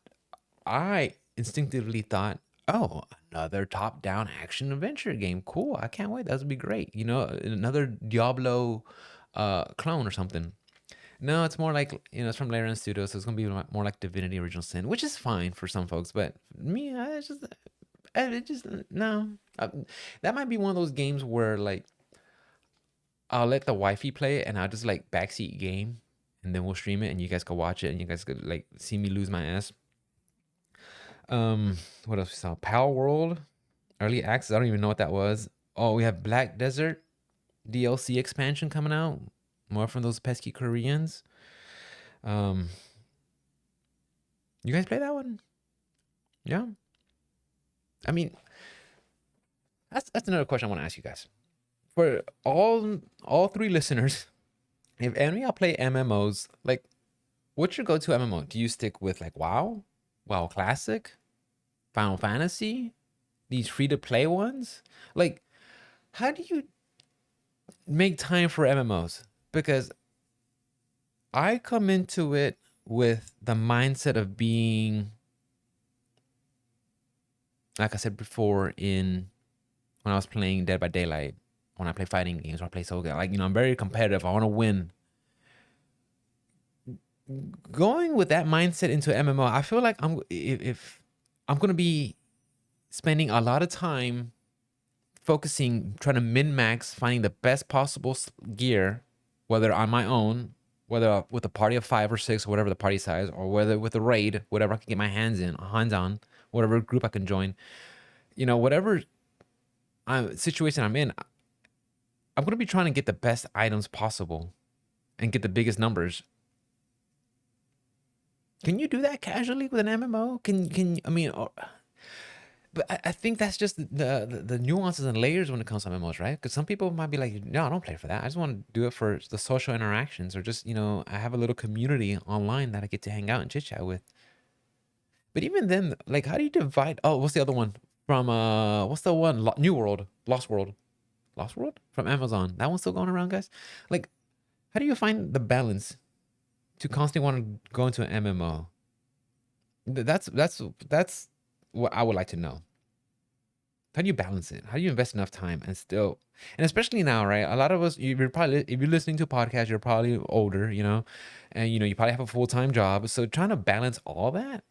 I instinctively thought, oh, another top-down action adventure game. Cool. I can't wait. That would be great. You know, another Diablo clone or something. No, it's more like, you know, it's from Larian Studios, so it's gonna be more like Divinity Original Sin, which is fine for some folks, but me, it just no. That might be one of those games where like I'll let the wifey play it and I'll just like backseat game, and then we'll stream it and you guys can watch it and you guys could like see me lose my ass. What else we saw? Pal World, early access. I don't even know what that was. Oh, we have Black Desert DLC expansion coming out. More from those pesky Koreans. Um, you guys play that one? Yeah. I mean, that's another question I want to ask you guys. For all three listeners, if any of y'all play MMOs, like, what's your go-to MMO? Do you stick with like WoW, WoW Classic, Final Fantasy, these free-to-play ones? Like, how do you make time for MMOs? Because I come into it with the mindset of being, like I said before, when I was playing Dead by Daylight, when I play fighting games, when I play Soul, like, you know, I'm very competitive. I want to win. Going with that mindset into MMO, I feel like if I'm gonna be spending a lot of time focusing, trying to min max, finding the best possible gear, whether on my own, whether with a party of 5 or 6 or whatever the party size, or whether with a raid, whatever I can get my hands on, whatever group I can join, you know, whatever situation I'm in, I'm gonna be trying to get the best items possible and get the biggest numbers. Can you do that casually with an MMO? Can I mean? But I think that's just the nuances and layers when it comes to MMOs, right? Because some people might be like, no, I don't play for that. I just want to do it for the social interactions, or just, you know, I have a little community online that I get to hang out and chit chat with. But even then, like, how do you divide? Oh, what's the other one from? What's the one? New World, Lost World, Lost World from Amazon. That one's still going around, guys. Like, how do you find the balance to constantly want to go into an MMO? That's what I would like to know. How do you balance it? How do you invest enough time and still, and especially now, right? A lot of us, you're probably, if you're listening to a podcast, you're probably older, and you probably have a full-time job. So trying to balance all that,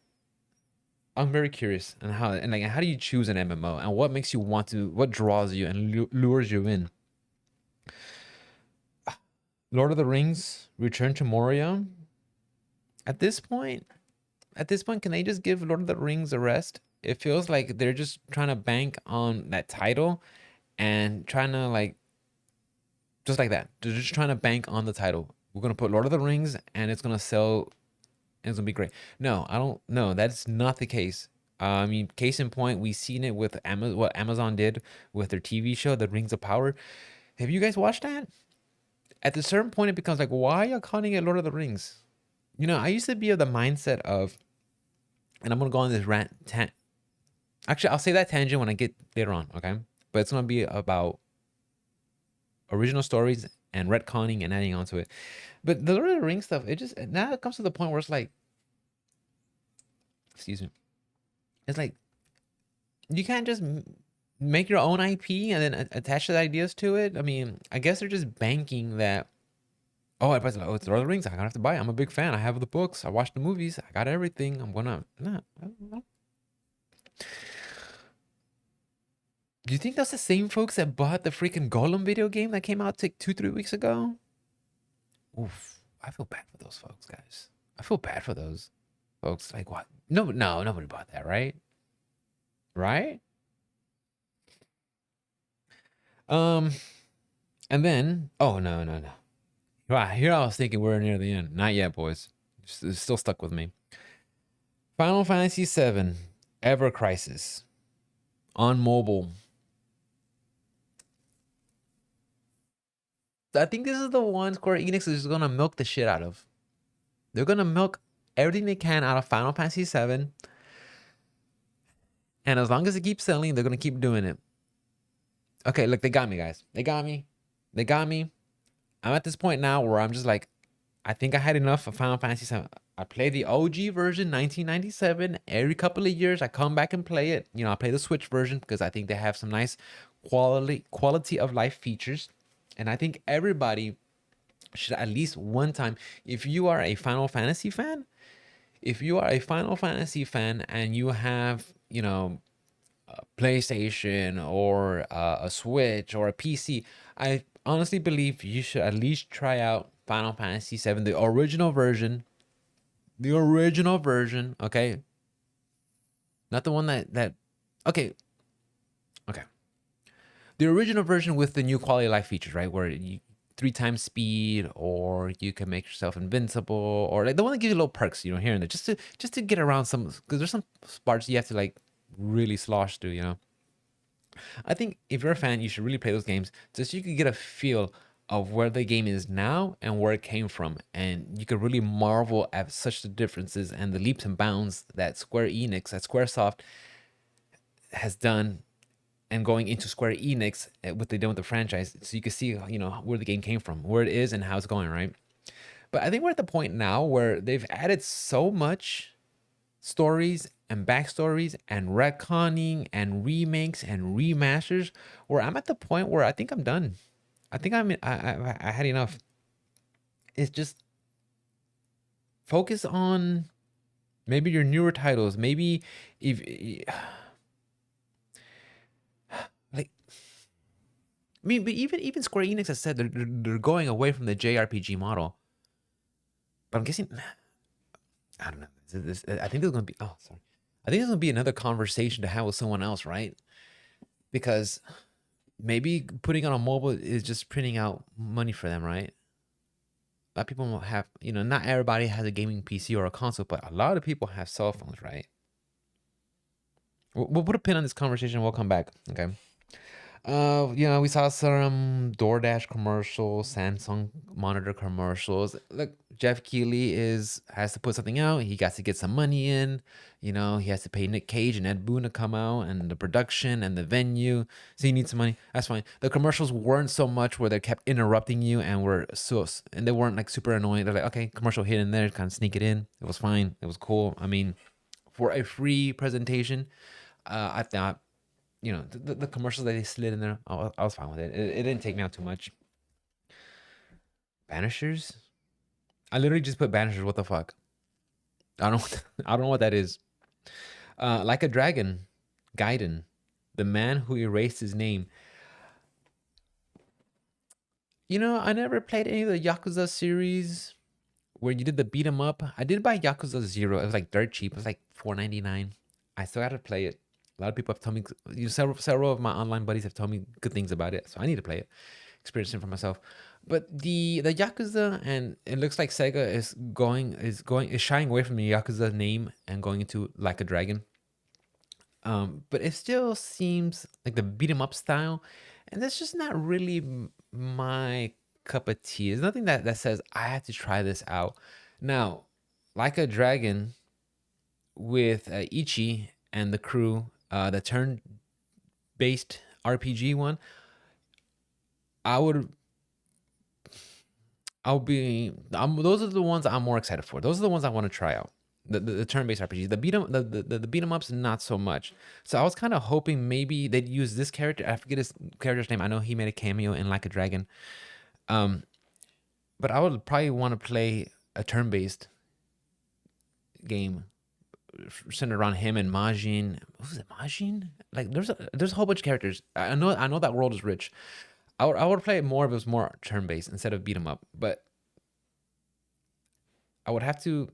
I'm very curious and how do you choose an MMO and what makes you want to, what draws you and lures you in? Lord of the Rings, Return to Moria. At this point, can they just give Lord of the Rings a rest? It feels like they're just trying to bank on that title and trying to just like that. They're just trying to bank on the title. We're gonna put Lord of the Rings and it's gonna sell and it's gonna be great. No, I don't know. That's not the case. I mean, case in point, we've seen it with what Amazon did with their TV show, The Rings of Power. Have you guys watched that? At a certain point, it becomes like, why are you calling it Lord of the Rings? I used to be of the mindset of, and I'm gonna go on this rant. Actually, I'll say that tangent when I get later on, okay? But it's gonna be about original stories and retconning and adding on to it. But the Lord of the Rings stuff, it just now it comes to the point where it's like, excuse me, it's like you can't just make your own IP and then attach the ideas to it. I mean, I guess they're just banking that. Oh, it's Lord of the Rings. I gotta have to buy it. I'm a big fan. I have the books. I watched the movies. I got everything. I'm gonna. Nah, I don't know. Do you think that's the same folks that bought the freaking Golem video game that came out like 2-3 weeks ago? Oof. I feel bad for those folks, guys. I feel bad for those folks. Like what? No, nobody bought that, right? Right? And then, oh no. Right, here I was thinking we're near the end. Not yet, boys. It's still stuck with me. Final Fantasy VII, Ever Crisis, on mobile. I think this is the one Square Enix is gonna milk the shit out of. They're gonna milk everything they can out of Final Fantasy VII, and as long as it keeps selling, they're gonna keep doing it. Okay, look, they got me, guys. They got me. I'm at this point now where I'm just like, I think I had enough of Final Fantasy VII. I play the OG version, 1997. Every couple of years, I come back and play it. I play the Switch version because I think they have some nice quality of life features. And I think everybody should at least one time, if you are a Final Fantasy fan, and you have, a PlayStation or a Switch or a PC, I honestly believe you should at least try out Final Fantasy VII, the original version. Okay? Not the one that okay. The original version with the new quality of life features, right? Where you 3 times speed, or you can make yourself invincible, or like the one that gives you little perks, here and there, just to get around some, because there's some parts you have to like really slosh through. I think if you're a fan, you should really play those games just so you can get a feel of where the game is now and where it came from, and you could really marvel at such the differences and the leaps and bounds that Squaresoft has done, and going into Square Enix, what they did with the franchise, so you can see, where the game came from, where it is, and how it's going, right? But I think we're at the point now where they've added so much stories and backstories and retconning and remakes and remasters, where I'm at the point where I think I'm done. I think I had enough. It's just focus on maybe your newer titles. Maybe if like, I mean, but even Square Enix has said they're going away from the JRPG model. But I'm guessing, I don't know. I think there's gonna be. Oh, sorry. I think there's gonna be another conversation to have with someone else, right? Because maybe putting on a mobile is just printing out money for them, right? A lot of people have, not everybody has a gaming PC or a console, but a lot of people have cell phones, right? We'll put a pin on this conversation. We'll come back, okay? We saw some DoorDash commercials, Samsung monitor commercials. Look, Jeff Keighley has to put something out. He got to get some money in. He has to pay Nick Cage and Ed Boon to come out and the production and the venue. So he needs some money. That's fine. The commercials weren't so much where they kept interrupting you and they weren't like super annoying. They're like, okay, commercial here and there, kind of sneak it in. It was fine. It was cool. I mean, for a free presentation, I thought the commercials that they slid in there, I was fine with it. It didn't take me out too much. Banishers? I literally just put banishers. What the fuck? I don't I don't know what that is. Like a dragon, Gaiden, the man who erased his name. I never played any of the Yakuza series where you did the beat 'em up. I did buy Yakuza 0. It was like dirt cheap. It was like $4.99. I still had to play it. A lot of people have told me, several of my online buddies have told me good things about it, so I need to play it, experience it for myself. But the Yakuza, and it looks like Sega is shying away from the Yakuza name and going into Like a Dragon. But it still seems like the beat 'em up style, and that's just not really my cup of tea. There's nothing that says I have to try this out. Now, Like a Dragon with Ichi and the crew, the turn-based RPG one, those are the ones I'm more excited for. Those are the ones I want to try out. The turn-based RPGs, the beat 'em ups, not so much. So I was kind of hoping maybe they'd use this character. I forget his character's name. I know he made a cameo in Like a Dragon. But I would probably want to play a turn-based game centered around him and Majin. Who's it? Majin? Like there's a whole bunch of characters. I know that world is rich. I would play it more if it was more turn-based instead of beat 'em up. But I would have to,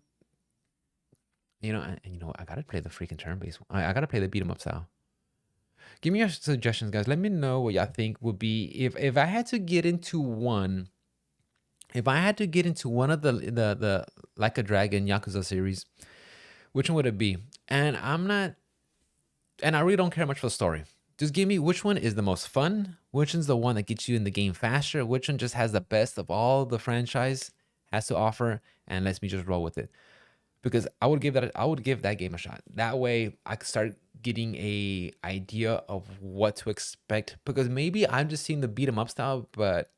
I gotta play the freaking turn-based. I gotta play the beat 'em up style. Give me your suggestions, guys. Let me know what y'all think would be if I had to get into one. If I had to get into one of the Like a Dragon Yakuza series, which one would it be? And I really don't care much for the story. Just give me which one is the most fun, which one's the one that gets you in the game faster, which one just has the best of all the franchise has to offer, and lets me just roll with it. Because I would give that game a shot. That way I could start getting a idea of what to expect. Because maybe I'm just seeing the beat 'em up style, but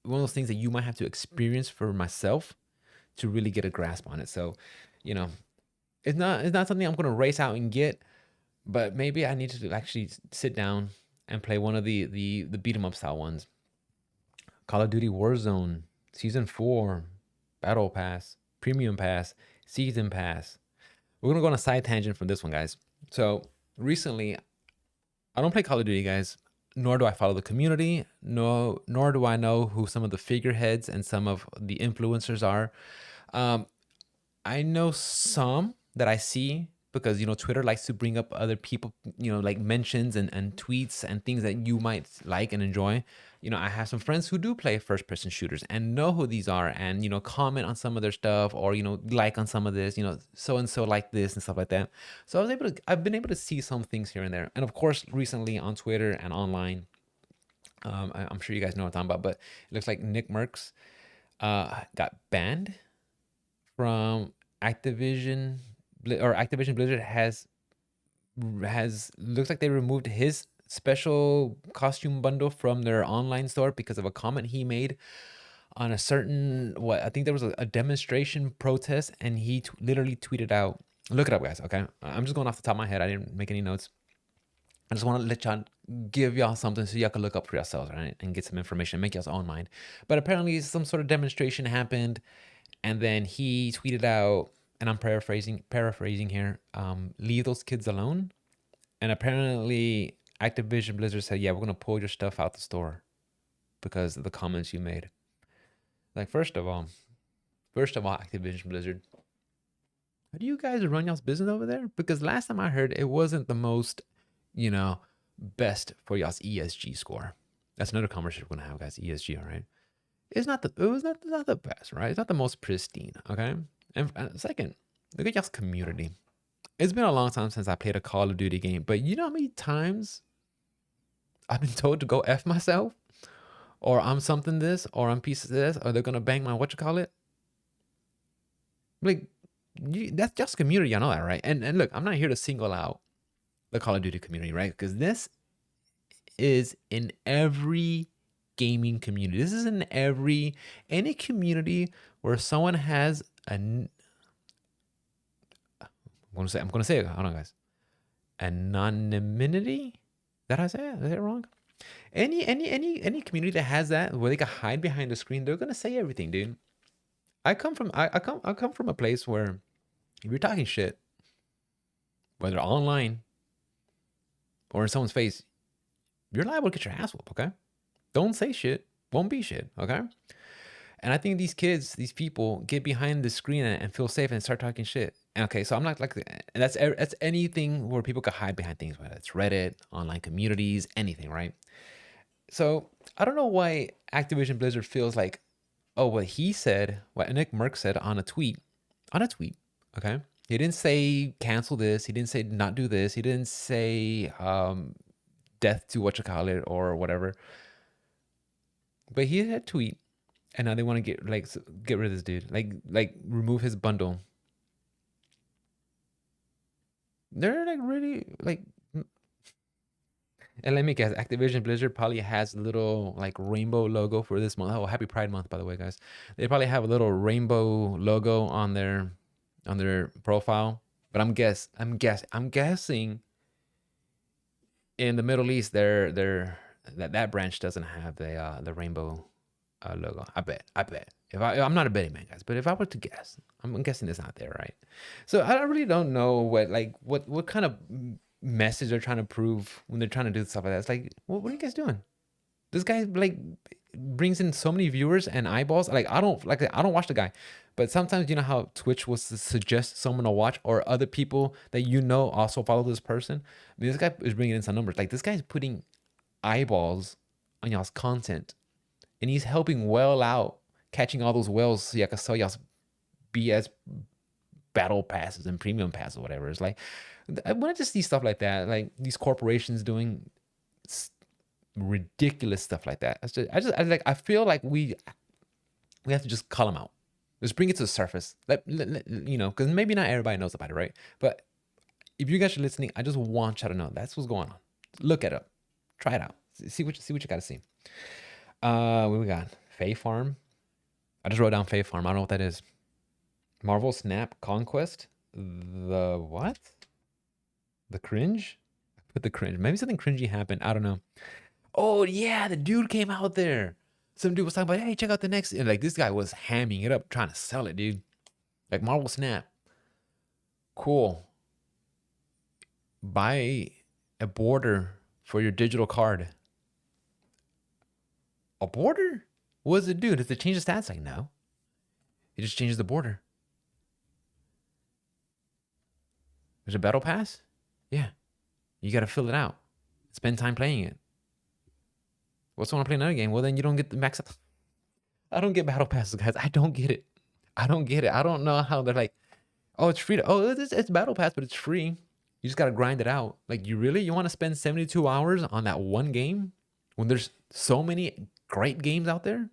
one of those things that you might have to experience for myself to really get a grasp on it. So, it's not something I'm gonna race out and get, but maybe I need to actually sit down and play one of the beat 'em up style ones. Call of Duty Warzone Season 4, Battle Pass, Premium Pass, Season Pass. We're gonna go on a side tangent from this one, guys. So recently, I don't play Call of Duty, guys, nor do I follow the community, nor do I know who some of the figureheads and some of the influencers are. I know some that I see because Twitter likes to bring up other people, like mentions and tweets and things that you might like and enjoy. I have some friends who do play first person shooters and know who these are and comment on some of their stuff or like on some of this, so and so like this and stuff like that. So I've been able to see some things here and there. And of course recently on Twitter and online, I'm sure you guys know what I'm talking about, but it looks like Nick Merckx got banned from Activision, or Activision Blizzard has looks like they removed his special costume bundle from their online store because of a comment he made on a certain, what I think there was a demonstration protest, and he literally tweeted out, look it up, guys. Okay, I'm just going off the top of my head. I didn't make any notes. I just want to let y'all, give y'all something so y'all can look up for yourselves, right, and get some information, make y'all's own mind. But apparently some sort of demonstration happened, and then he tweeted out, and I'm paraphrasing here, leave those kids alone. And apparently Activision Blizzard said, yeah, we're going to pull your stuff out the store because of the comments you made. Like, first of all, Activision Blizzard, how do you guys run y'all's business over there? Because last time I heard, it wasn't the most, best for y'all's ESG score. That's another conversation we're going to have, guys. ESG, all right? It was not the best, right? It's not the most pristine, okay? And second, look at y'all's community. It's been a long time since I played a Call of Duty game, but you know how many times I've been told to go F myself, or I'm something this, or I'm piece of this, or they're gonna bang my whatchamacallit. Like, that's just community, you know that, right? And look, I'm not here to single out the Call of Duty community, right? Because this is in every gaming community. This is in any community where someone has I'm gonna say it. Hold on, guys. Anonymity. Did I say it? Is it wrong? Any community that has that where they can hide behind the screen, they're gonna say everything, dude. I come from a place where if you're talking shit, whether online or in someone's face, you're liable to get your ass whooped, okay? Don't say shit, won't be shit, okay? And I think these kids, these people, get behind the screen and feel safe and start talking shit. Okay, so I'm not like, and that's anything where people can hide behind things, whether it's Reddit, online communities, anything, right? So I don't know why Activision Blizzard feels like, oh, what he said, what Nick Merck said on a tweet, okay? He didn't say cancel this. He didn't say not do this. He didn't say death to what you call it or whatever. But he had a tweet, and now they want to get rid of this dude, like remove his bundle. They're like really like, and let me guess, Activision Blizzard probably has a little like rainbow logo for this month. Oh, happy Pride Month, by the way, guys. They probably have a little rainbow logo on their profile. But I'm guessing in the Middle East, that branch doesn't have the rainbow logo. I bet. I'm not a betting man, guys, but if I were to guess, I'm guessing it's not there, right? So I really don't know what kind of message they're trying to prove when they're trying to do stuff like that. It's like, what are you guys doing? This guy like brings in so many viewers and eyeballs. I don't watch the guy, but sometimes you know how Twitch was to suggest someone to watch or other people that you know also follow this person. I mean, this guy is bringing in some numbers. Like this guy's putting eyeballs on y'all's content, and he's helping well out, catching all those whales so y'all can sell y'all's BS battle passes and premium passes or whatever. It's like I want to just see stuff like that, like these corporations doing ridiculous stuff like that. I feel like we have to just call them out. Let's bring it to the surface. You know, because maybe not everybody knows about it, right? But if you guys are listening, I just want you to know that's what's going on. Look it up, try it out, see what you got to see. What we got? Fae Farm. I just wrote down Fae Farm. I don't know what that is. Marvel Snap Conquest. The what? The cringe? Put the cringe. Maybe something cringy happened. I don't know. Oh yeah, the dude came out there. Some dude was talking about, hey, check out the next. And like this guy was hamming it up, trying to sell it, dude. Like Marvel Snap. Cool. Buy a border for your digital card. A border? What does it do? Does it change the stats? Like, no. It just changes the border. There's a battle pass? Yeah. You gotta fill it out. Spend time playing it. What's the one to play another game? Well, then you don't get the max. I don't get battle passes, guys. I don't get it. I don't get it. I don't know how they're like, oh, it's free. It's battle pass, but it's free. You just gotta grind it out. Like, you want to spend 72 hours on that one game when there's so many great games out there?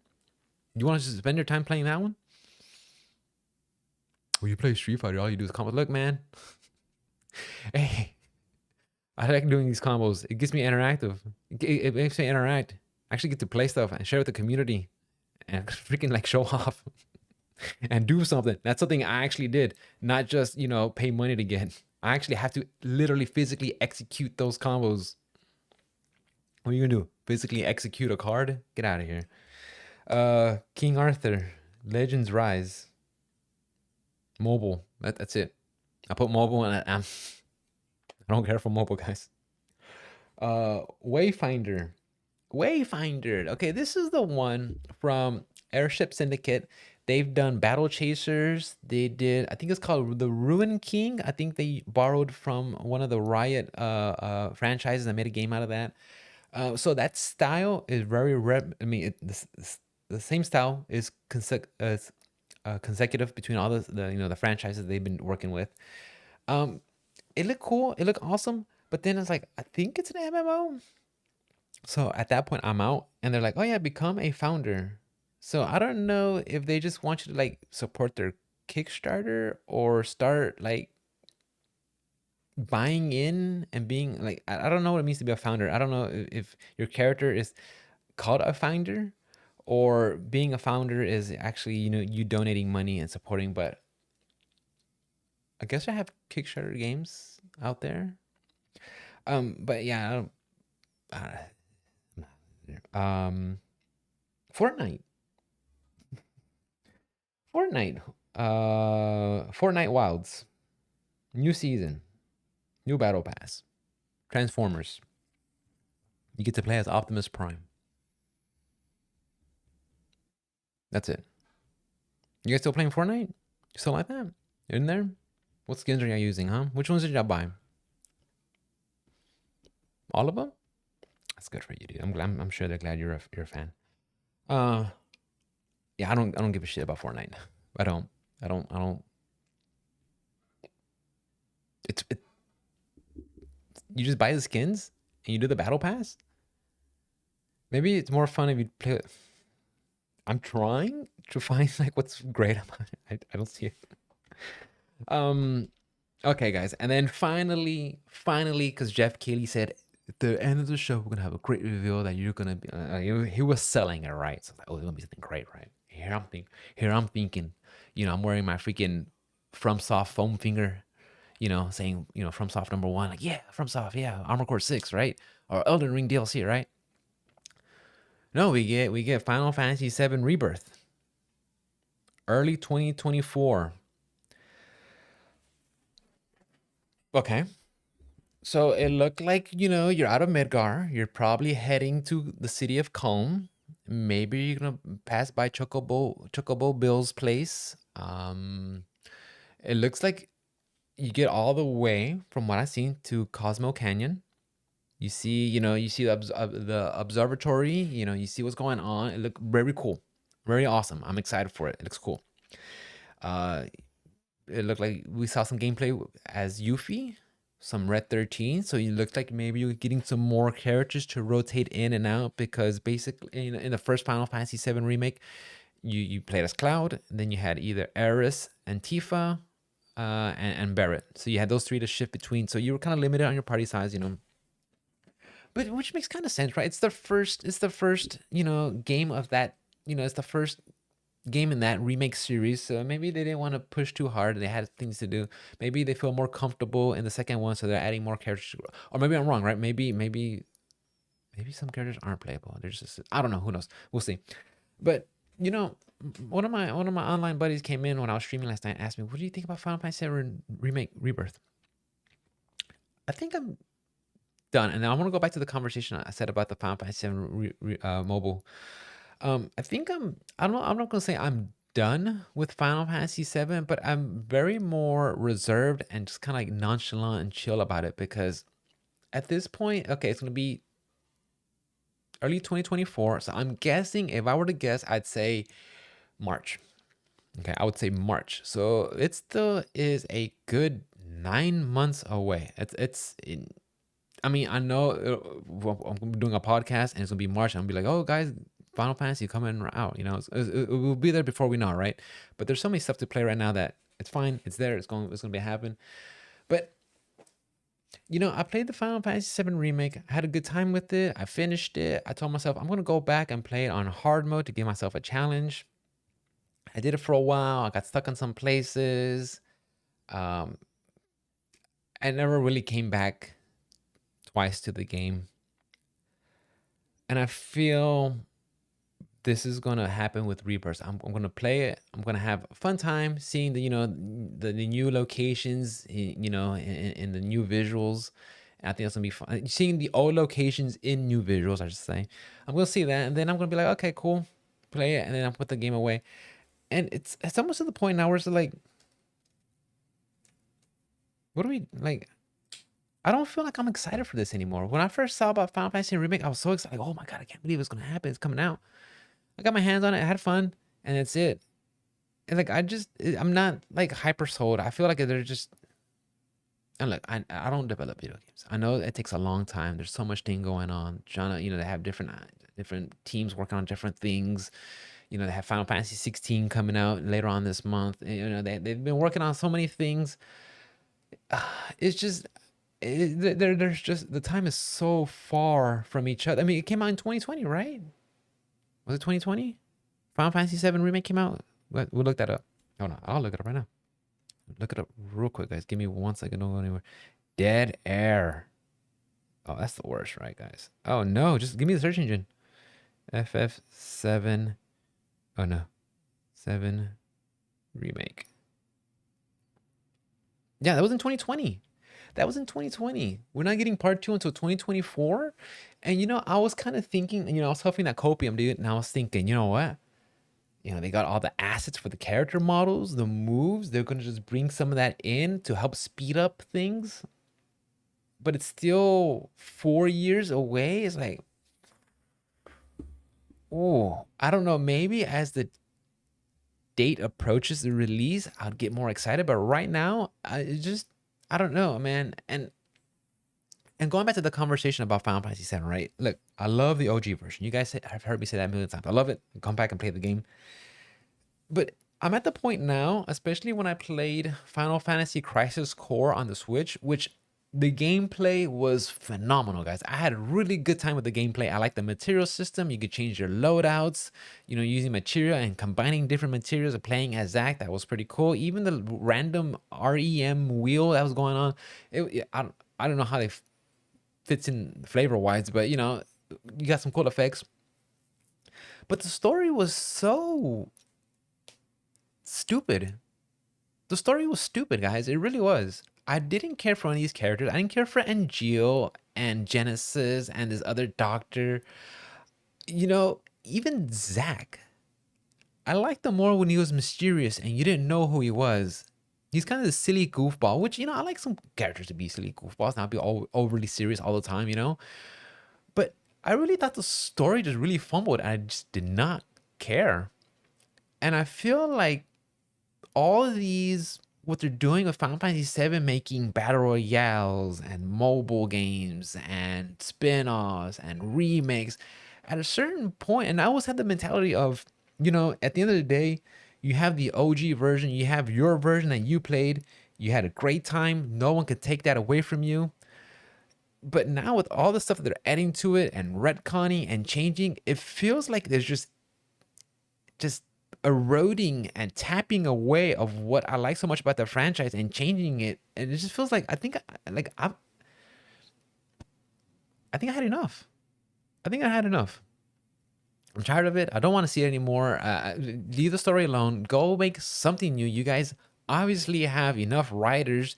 You want to just spend your time playing that one? Well, you play Street Fighter, all you do is combos. Look, man. Hey, I like doing these combos. It gets me interactive. It makes me interact. I actually get to play stuff and share with the community and freaking like show off and do something. That's something I actually did, not just, pay money to get. I actually have to literally physically execute those combos. What are you gonna do? Physically execute a card? Get out of here. King Arthur, Legends Rise. Mobile. That's it. I put mobile and I don't care for mobile, guys. Wayfinder. Okay, this is the one from Airship Syndicate. They've done Battle Chasers. They did, I think it's called the Ruin King. I think they borrowed from one of the Riot franchises and made a game out of that. So that style is very the same style is consecutive between all the franchises they've been working with. It looked cool. It looked awesome. But then it's like, I think it's an MMO. So at that point, I'm out, and they're like, "Oh yeah, become a founder." So I don't know if they just want you to like support their Kickstarter or start like buying in and being like, I don't know what it means to be a founder. I don't know if your character is called a founder or being a founder is actually, you donating money and supporting. But I guess I have Kickstarter games out there. But yeah, um, Fortnite, Fortnite, Fortnite Wilds, new season, new battle pass, Transformers. You get to play as Optimus Prime. That's it. You guys still playing Fortnite? You still like that? You're in there? What skins are y'all using, huh? Which ones did y'all buy? All of them? That's good for you, dude. I'm sure they're glad you're a fan. Uh, yeah, I don't give a shit about Fortnite. I don't. I don't. It. You just buy the skins and you do the battle pass. Maybe it's more fun if you play. I'm trying to find like what's great about it. I don't see it. Um. Okay, guys, and then finally, because Jeff Keighley said at the end of the show we're gonna have a great reveal that you're gonna be. He was selling it right, so I was like, oh, it's gonna be something great, right? Here I'm thinking, I'm wearing my freaking FromSoft foam finger, saying FromSoft number one, like yeah, FromSoft, yeah, Armor Core 6, right? Or Elden Ring DLC, right? No, we get Final Fantasy 7 Rebirth, early 2024. Okay. So it looked like, you're out of Midgar. You're probably heading to the city of Calm. Maybe you're gonna pass by Chocobo Bill's place. It looks like you get all the way from what I've seen to Cosmo Canyon. You see the observatory. You see what's going on. It looked very cool, very awesome. I'm excited for it. It looks cool. Uh, it looked like we saw some gameplay as Yuffie, some Red 13. So it looked like maybe you're getting some more characters to rotate in and out because basically in the first Final Fantasy 7 remake, you played as Cloud, and then you had either Aeris and Tifa, and Barret. So you had those three to shift between. So you were kind of limited on your party size. But which makes kind of sense, right? It's the first game of that. It's the first game in that remake series, so maybe they didn't want to push too hard. They had things to do. Maybe they feel more comfortable in the second one, so they're adding more characters. Or maybe I'm wrong, right? Maybe some characters aren't playable. They're just, I don't know. Who knows? We'll see. But you know, one of my online buddies came in when I was streaming last night and asked me, "What do you think about Final Fantasy VII Remake Rebirth?" I think I'm done, and I want to go back to the conversation I said about the Final Fantasy VII mobile. I think I don't know. I'm not gonna say I'm done with Final Fantasy VII, but I'm very more reserved and just kind of like nonchalant and chill about it because at this point, okay, it's gonna be early 2024. So I'm guessing if I were to guess, I'd say March. Okay, I would say March. So it still is a good 9 months away. I mean, I know I'm doing a podcast and it's gonna be March. I'm gonna be like, oh, guys, Final Fantasy coming out. It will be there before we know, right? But there's so many stuff to play right now that it's fine. It's there. It's gonna be happening. But I played the Final Fantasy 7 remake. I had a good time with it. I finished it. I told myself I'm gonna go back and play it on hard mode to give myself a challenge. I did it for a while. I got stuck in some places. Um, I never really came back twice to the game, and I feel this is gonna happen with Rebirth. I'm gonna play it. I'm gonna have a fun time seeing the new locations, in the new visuals. I think that's gonna be fun. Seeing the old locations in new visuals, I should say. I'm gonna see that, and then I'm gonna be like, okay, cool, play it, and then I'll put the game away. And it's almost to the point now where it's like, what do we like? I don't feel like I'm excited for this anymore. When I first saw about Final Fantasy Remake, I was so excited. Like, oh my god, I can't believe it's gonna happen. It's coming out. I got my hands on it. I had fun, and that's it. And like I'm not like hyper sold. I feel like they're just And look, I don't develop video games. I know it takes a long time. There's so much thing going on. Trying to, they have different teams working on different things. They have Final Fantasy 16 coming out later on this month. They've been working on so many things. It's just there's just the time is so far from each other. I mean, it came out in 2020, right? Was it 2020? Final Fantasy 7 remake came out. We'll look that up. Hold on, I'll look it up right now. Look it up real quick, guys. Give me 1 second. Don't go anywhere. Dead Air. Oh, that's the worst, right, guys? Oh no, just give me the search engine. FF7. Oh no, 7 remake. Yeah, that was in 2020. That was in 2020. We're not getting part 2 until 2024. And I was kind of thinking, I was huffing that copium, dude, and I was thinking, you know what? They got all the assets for the character models, the moves. They're gonna just bring some of that in to help speed up things. But it's still 4 years away. It's like, oh, I don't know. Maybe as the date approaches the release, I'll get more excited. But right now, I don't know, man. And going back to the conversation about Final Fantasy 7, right? Look, I love the OG version. You guys have heard me say that a million times. I love it. Come back and play the game. But I'm at the point now, especially when I played Final Fantasy Crisis Core on the Switch, which the gameplay was phenomenal, guys. I had a really good time with the gameplay. I like the material system. You could change your loadouts, using materia and combining different materials and playing as Zack. That was pretty cool. Even the random REM wheel that was going on. I don't know how they fits in flavor-wise, but, you got some cool effects. But the story was so stupid. The story was stupid, guys. It really was. I didn't care for any of these characters. I didn't care for Angel and Genesis and this other doctor. Even Zack. I liked him more when he was mysterious and you didn't know who he was. He's kind of the silly goofball, which, I like some characters to be silly goofballs, not be overly serious all the time, But I really thought the story just really fumbled. I just did not care. And I feel like all of these, what they're doing with Final Fantasy VII, making battle royales and mobile games and spin-offs and remakes, at a certain point, and I always had the mentality of, at the end of the day, you have the OG version, you have your version that you played, you had a great time, no one could take that away from you. But now with all the stuff that they're adding to it and retconning and changing, it feels like there's just eroding and tapping away of what I like so much about the franchise and changing it. And it just feels like I think I had enough. I think I had enough. I'm tired of it. I don't want to see it anymore. Leave the story alone. Go make something new. You guys obviously have enough writers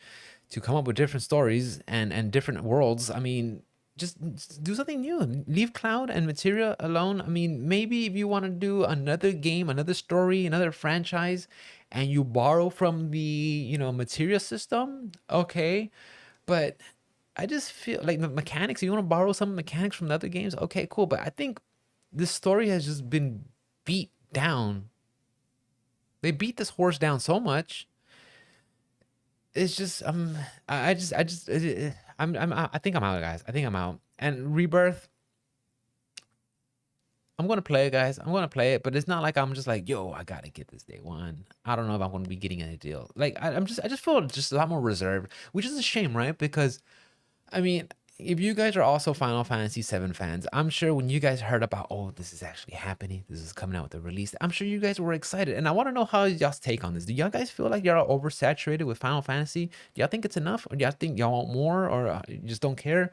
to come up with different stories and different worlds. I mean, just do something new. Leave Cloud and Materia alone. I mean, maybe if you want to do another game, another story, another franchise, and you borrow from the, Materia system, okay. But I just feel like the mechanics, you want to borrow some mechanics from the other games, okay, cool. But I think this story has just been beat down. They beat this horse down so much. It's just I think I'm out, guys. I think I'm out. And Rebirth, I'm gonna play it, guys. I'm gonna play it, but it's not like I'm just like, yo, I gotta get this day one. I don't know if I'm gonna be getting any deal. Like I just feel just a lot more reserved, which is a shame, right? Because I mean, if you guys are also Final Fantasy VII fans, I'm sure when you guys heard about, oh, this is actually happening, this is coming out with the release, I'm sure you guys were excited. And I want to know how y'all's take on this. Do y'all guys feel like y'all are oversaturated with Final Fantasy? Do y'all think it's enough? Or do y'all think y'all want more? Or you just don't care?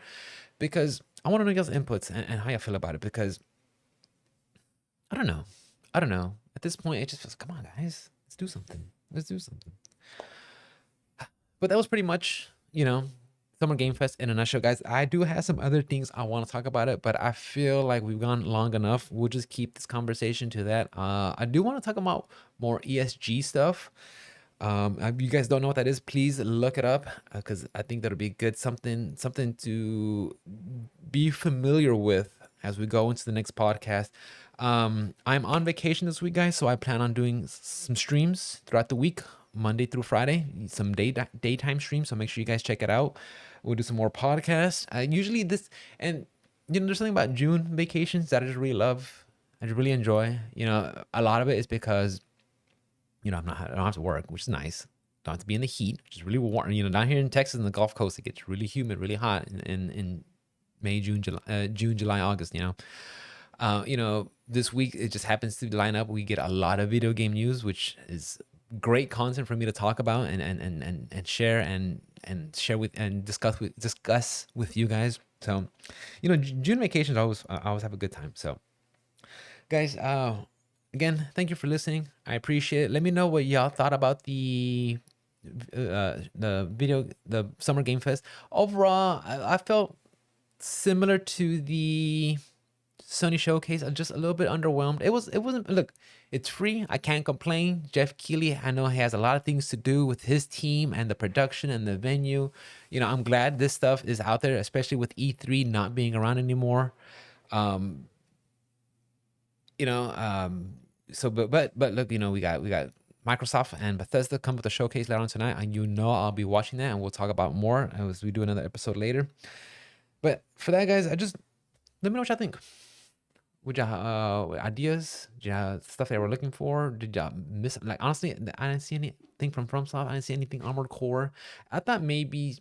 Because I want to know y'all's inputs and how y'all feel about it. Because I don't know. At this point, it just feels, come on, guys. Let's do something. But that was pretty much, Summer Game Fest in a nutshell, guys. I do have some other things I want to talk about it, but I feel like we've gone long enough. We'll just keep this conversation to that. I do want to talk about more ESG stuff. If you guys don't know what that is, please look it up because I think that'll be good, something to be familiar with as we go into the next podcast. I'm on vacation this week, guys, so I plan on doing some streams throughout the week Monday through Friday, some daytime streams. So make sure you guys check it out. We'll do some more podcasts. Usually this, and there's something about June vacations that I just really love. I just really enjoy. A lot of it is because I don't have to work, which is nice. Don't have to be in the heat, which is really warm. Down here in Texas, in the Gulf Coast, it gets really humid, really hot in May, June, July, August. This week it just happens to line up. We get a lot of video game news, which is great content for me to talk about and share and share with and discuss with you guys. So, June vacations I always have a good time. So, guys, again, thank you for listening. I appreciate it. Let me know what y'all thought about the Summer Game Fest. Overall, I felt similar to the Sony showcase. I'm just a little bit underwhelmed. It wasn't. Look, it's free. I can't complain. Jeff Keighley, I know he has a lot of things to do with his team and the production and the venue. I'm glad this stuff is out there, especially with E3 not being around anymore. So but look, we got Microsoft and Bethesda come with a showcase later on tonight, and I'll be watching that, and we'll talk about more as we do another episode later. But for that, guys, let me know what y'all think. Would y'all ideas? Did y'all stuff that we're looking for? Did y'all miss? Like, honestly, I didn't see anything from FromSoft. I didn't see anything Armored Core. I thought maybe,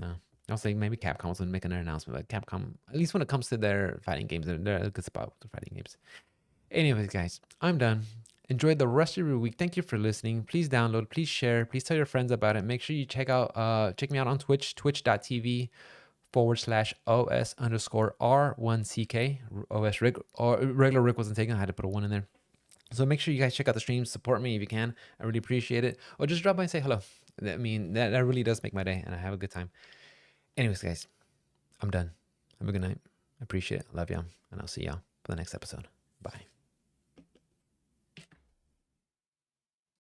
no. I'll say maybe Capcom was going to make another announcement, but Capcom, at least when it comes to their fighting games, they're a good spot with the fighting games. Anyways, guys, I'm done. Enjoy the rest of your week. Thank you for listening. Please download, please share, please tell your friends about it. Make sure you check me out on Twitch, twitch.tv/OS_R1CK. OS Rick, or regular Rick wasn't taken. I had to put a 1 in there. So make sure you guys check out the streams. Support me if you can. I really appreciate it. Or just drop by and say hello. I mean, that really does make my day, and I have a good time. Anyways, guys, I'm done. Have a good night. I appreciate it. Love y'all. And I'll see y'all for the next episode. Bye.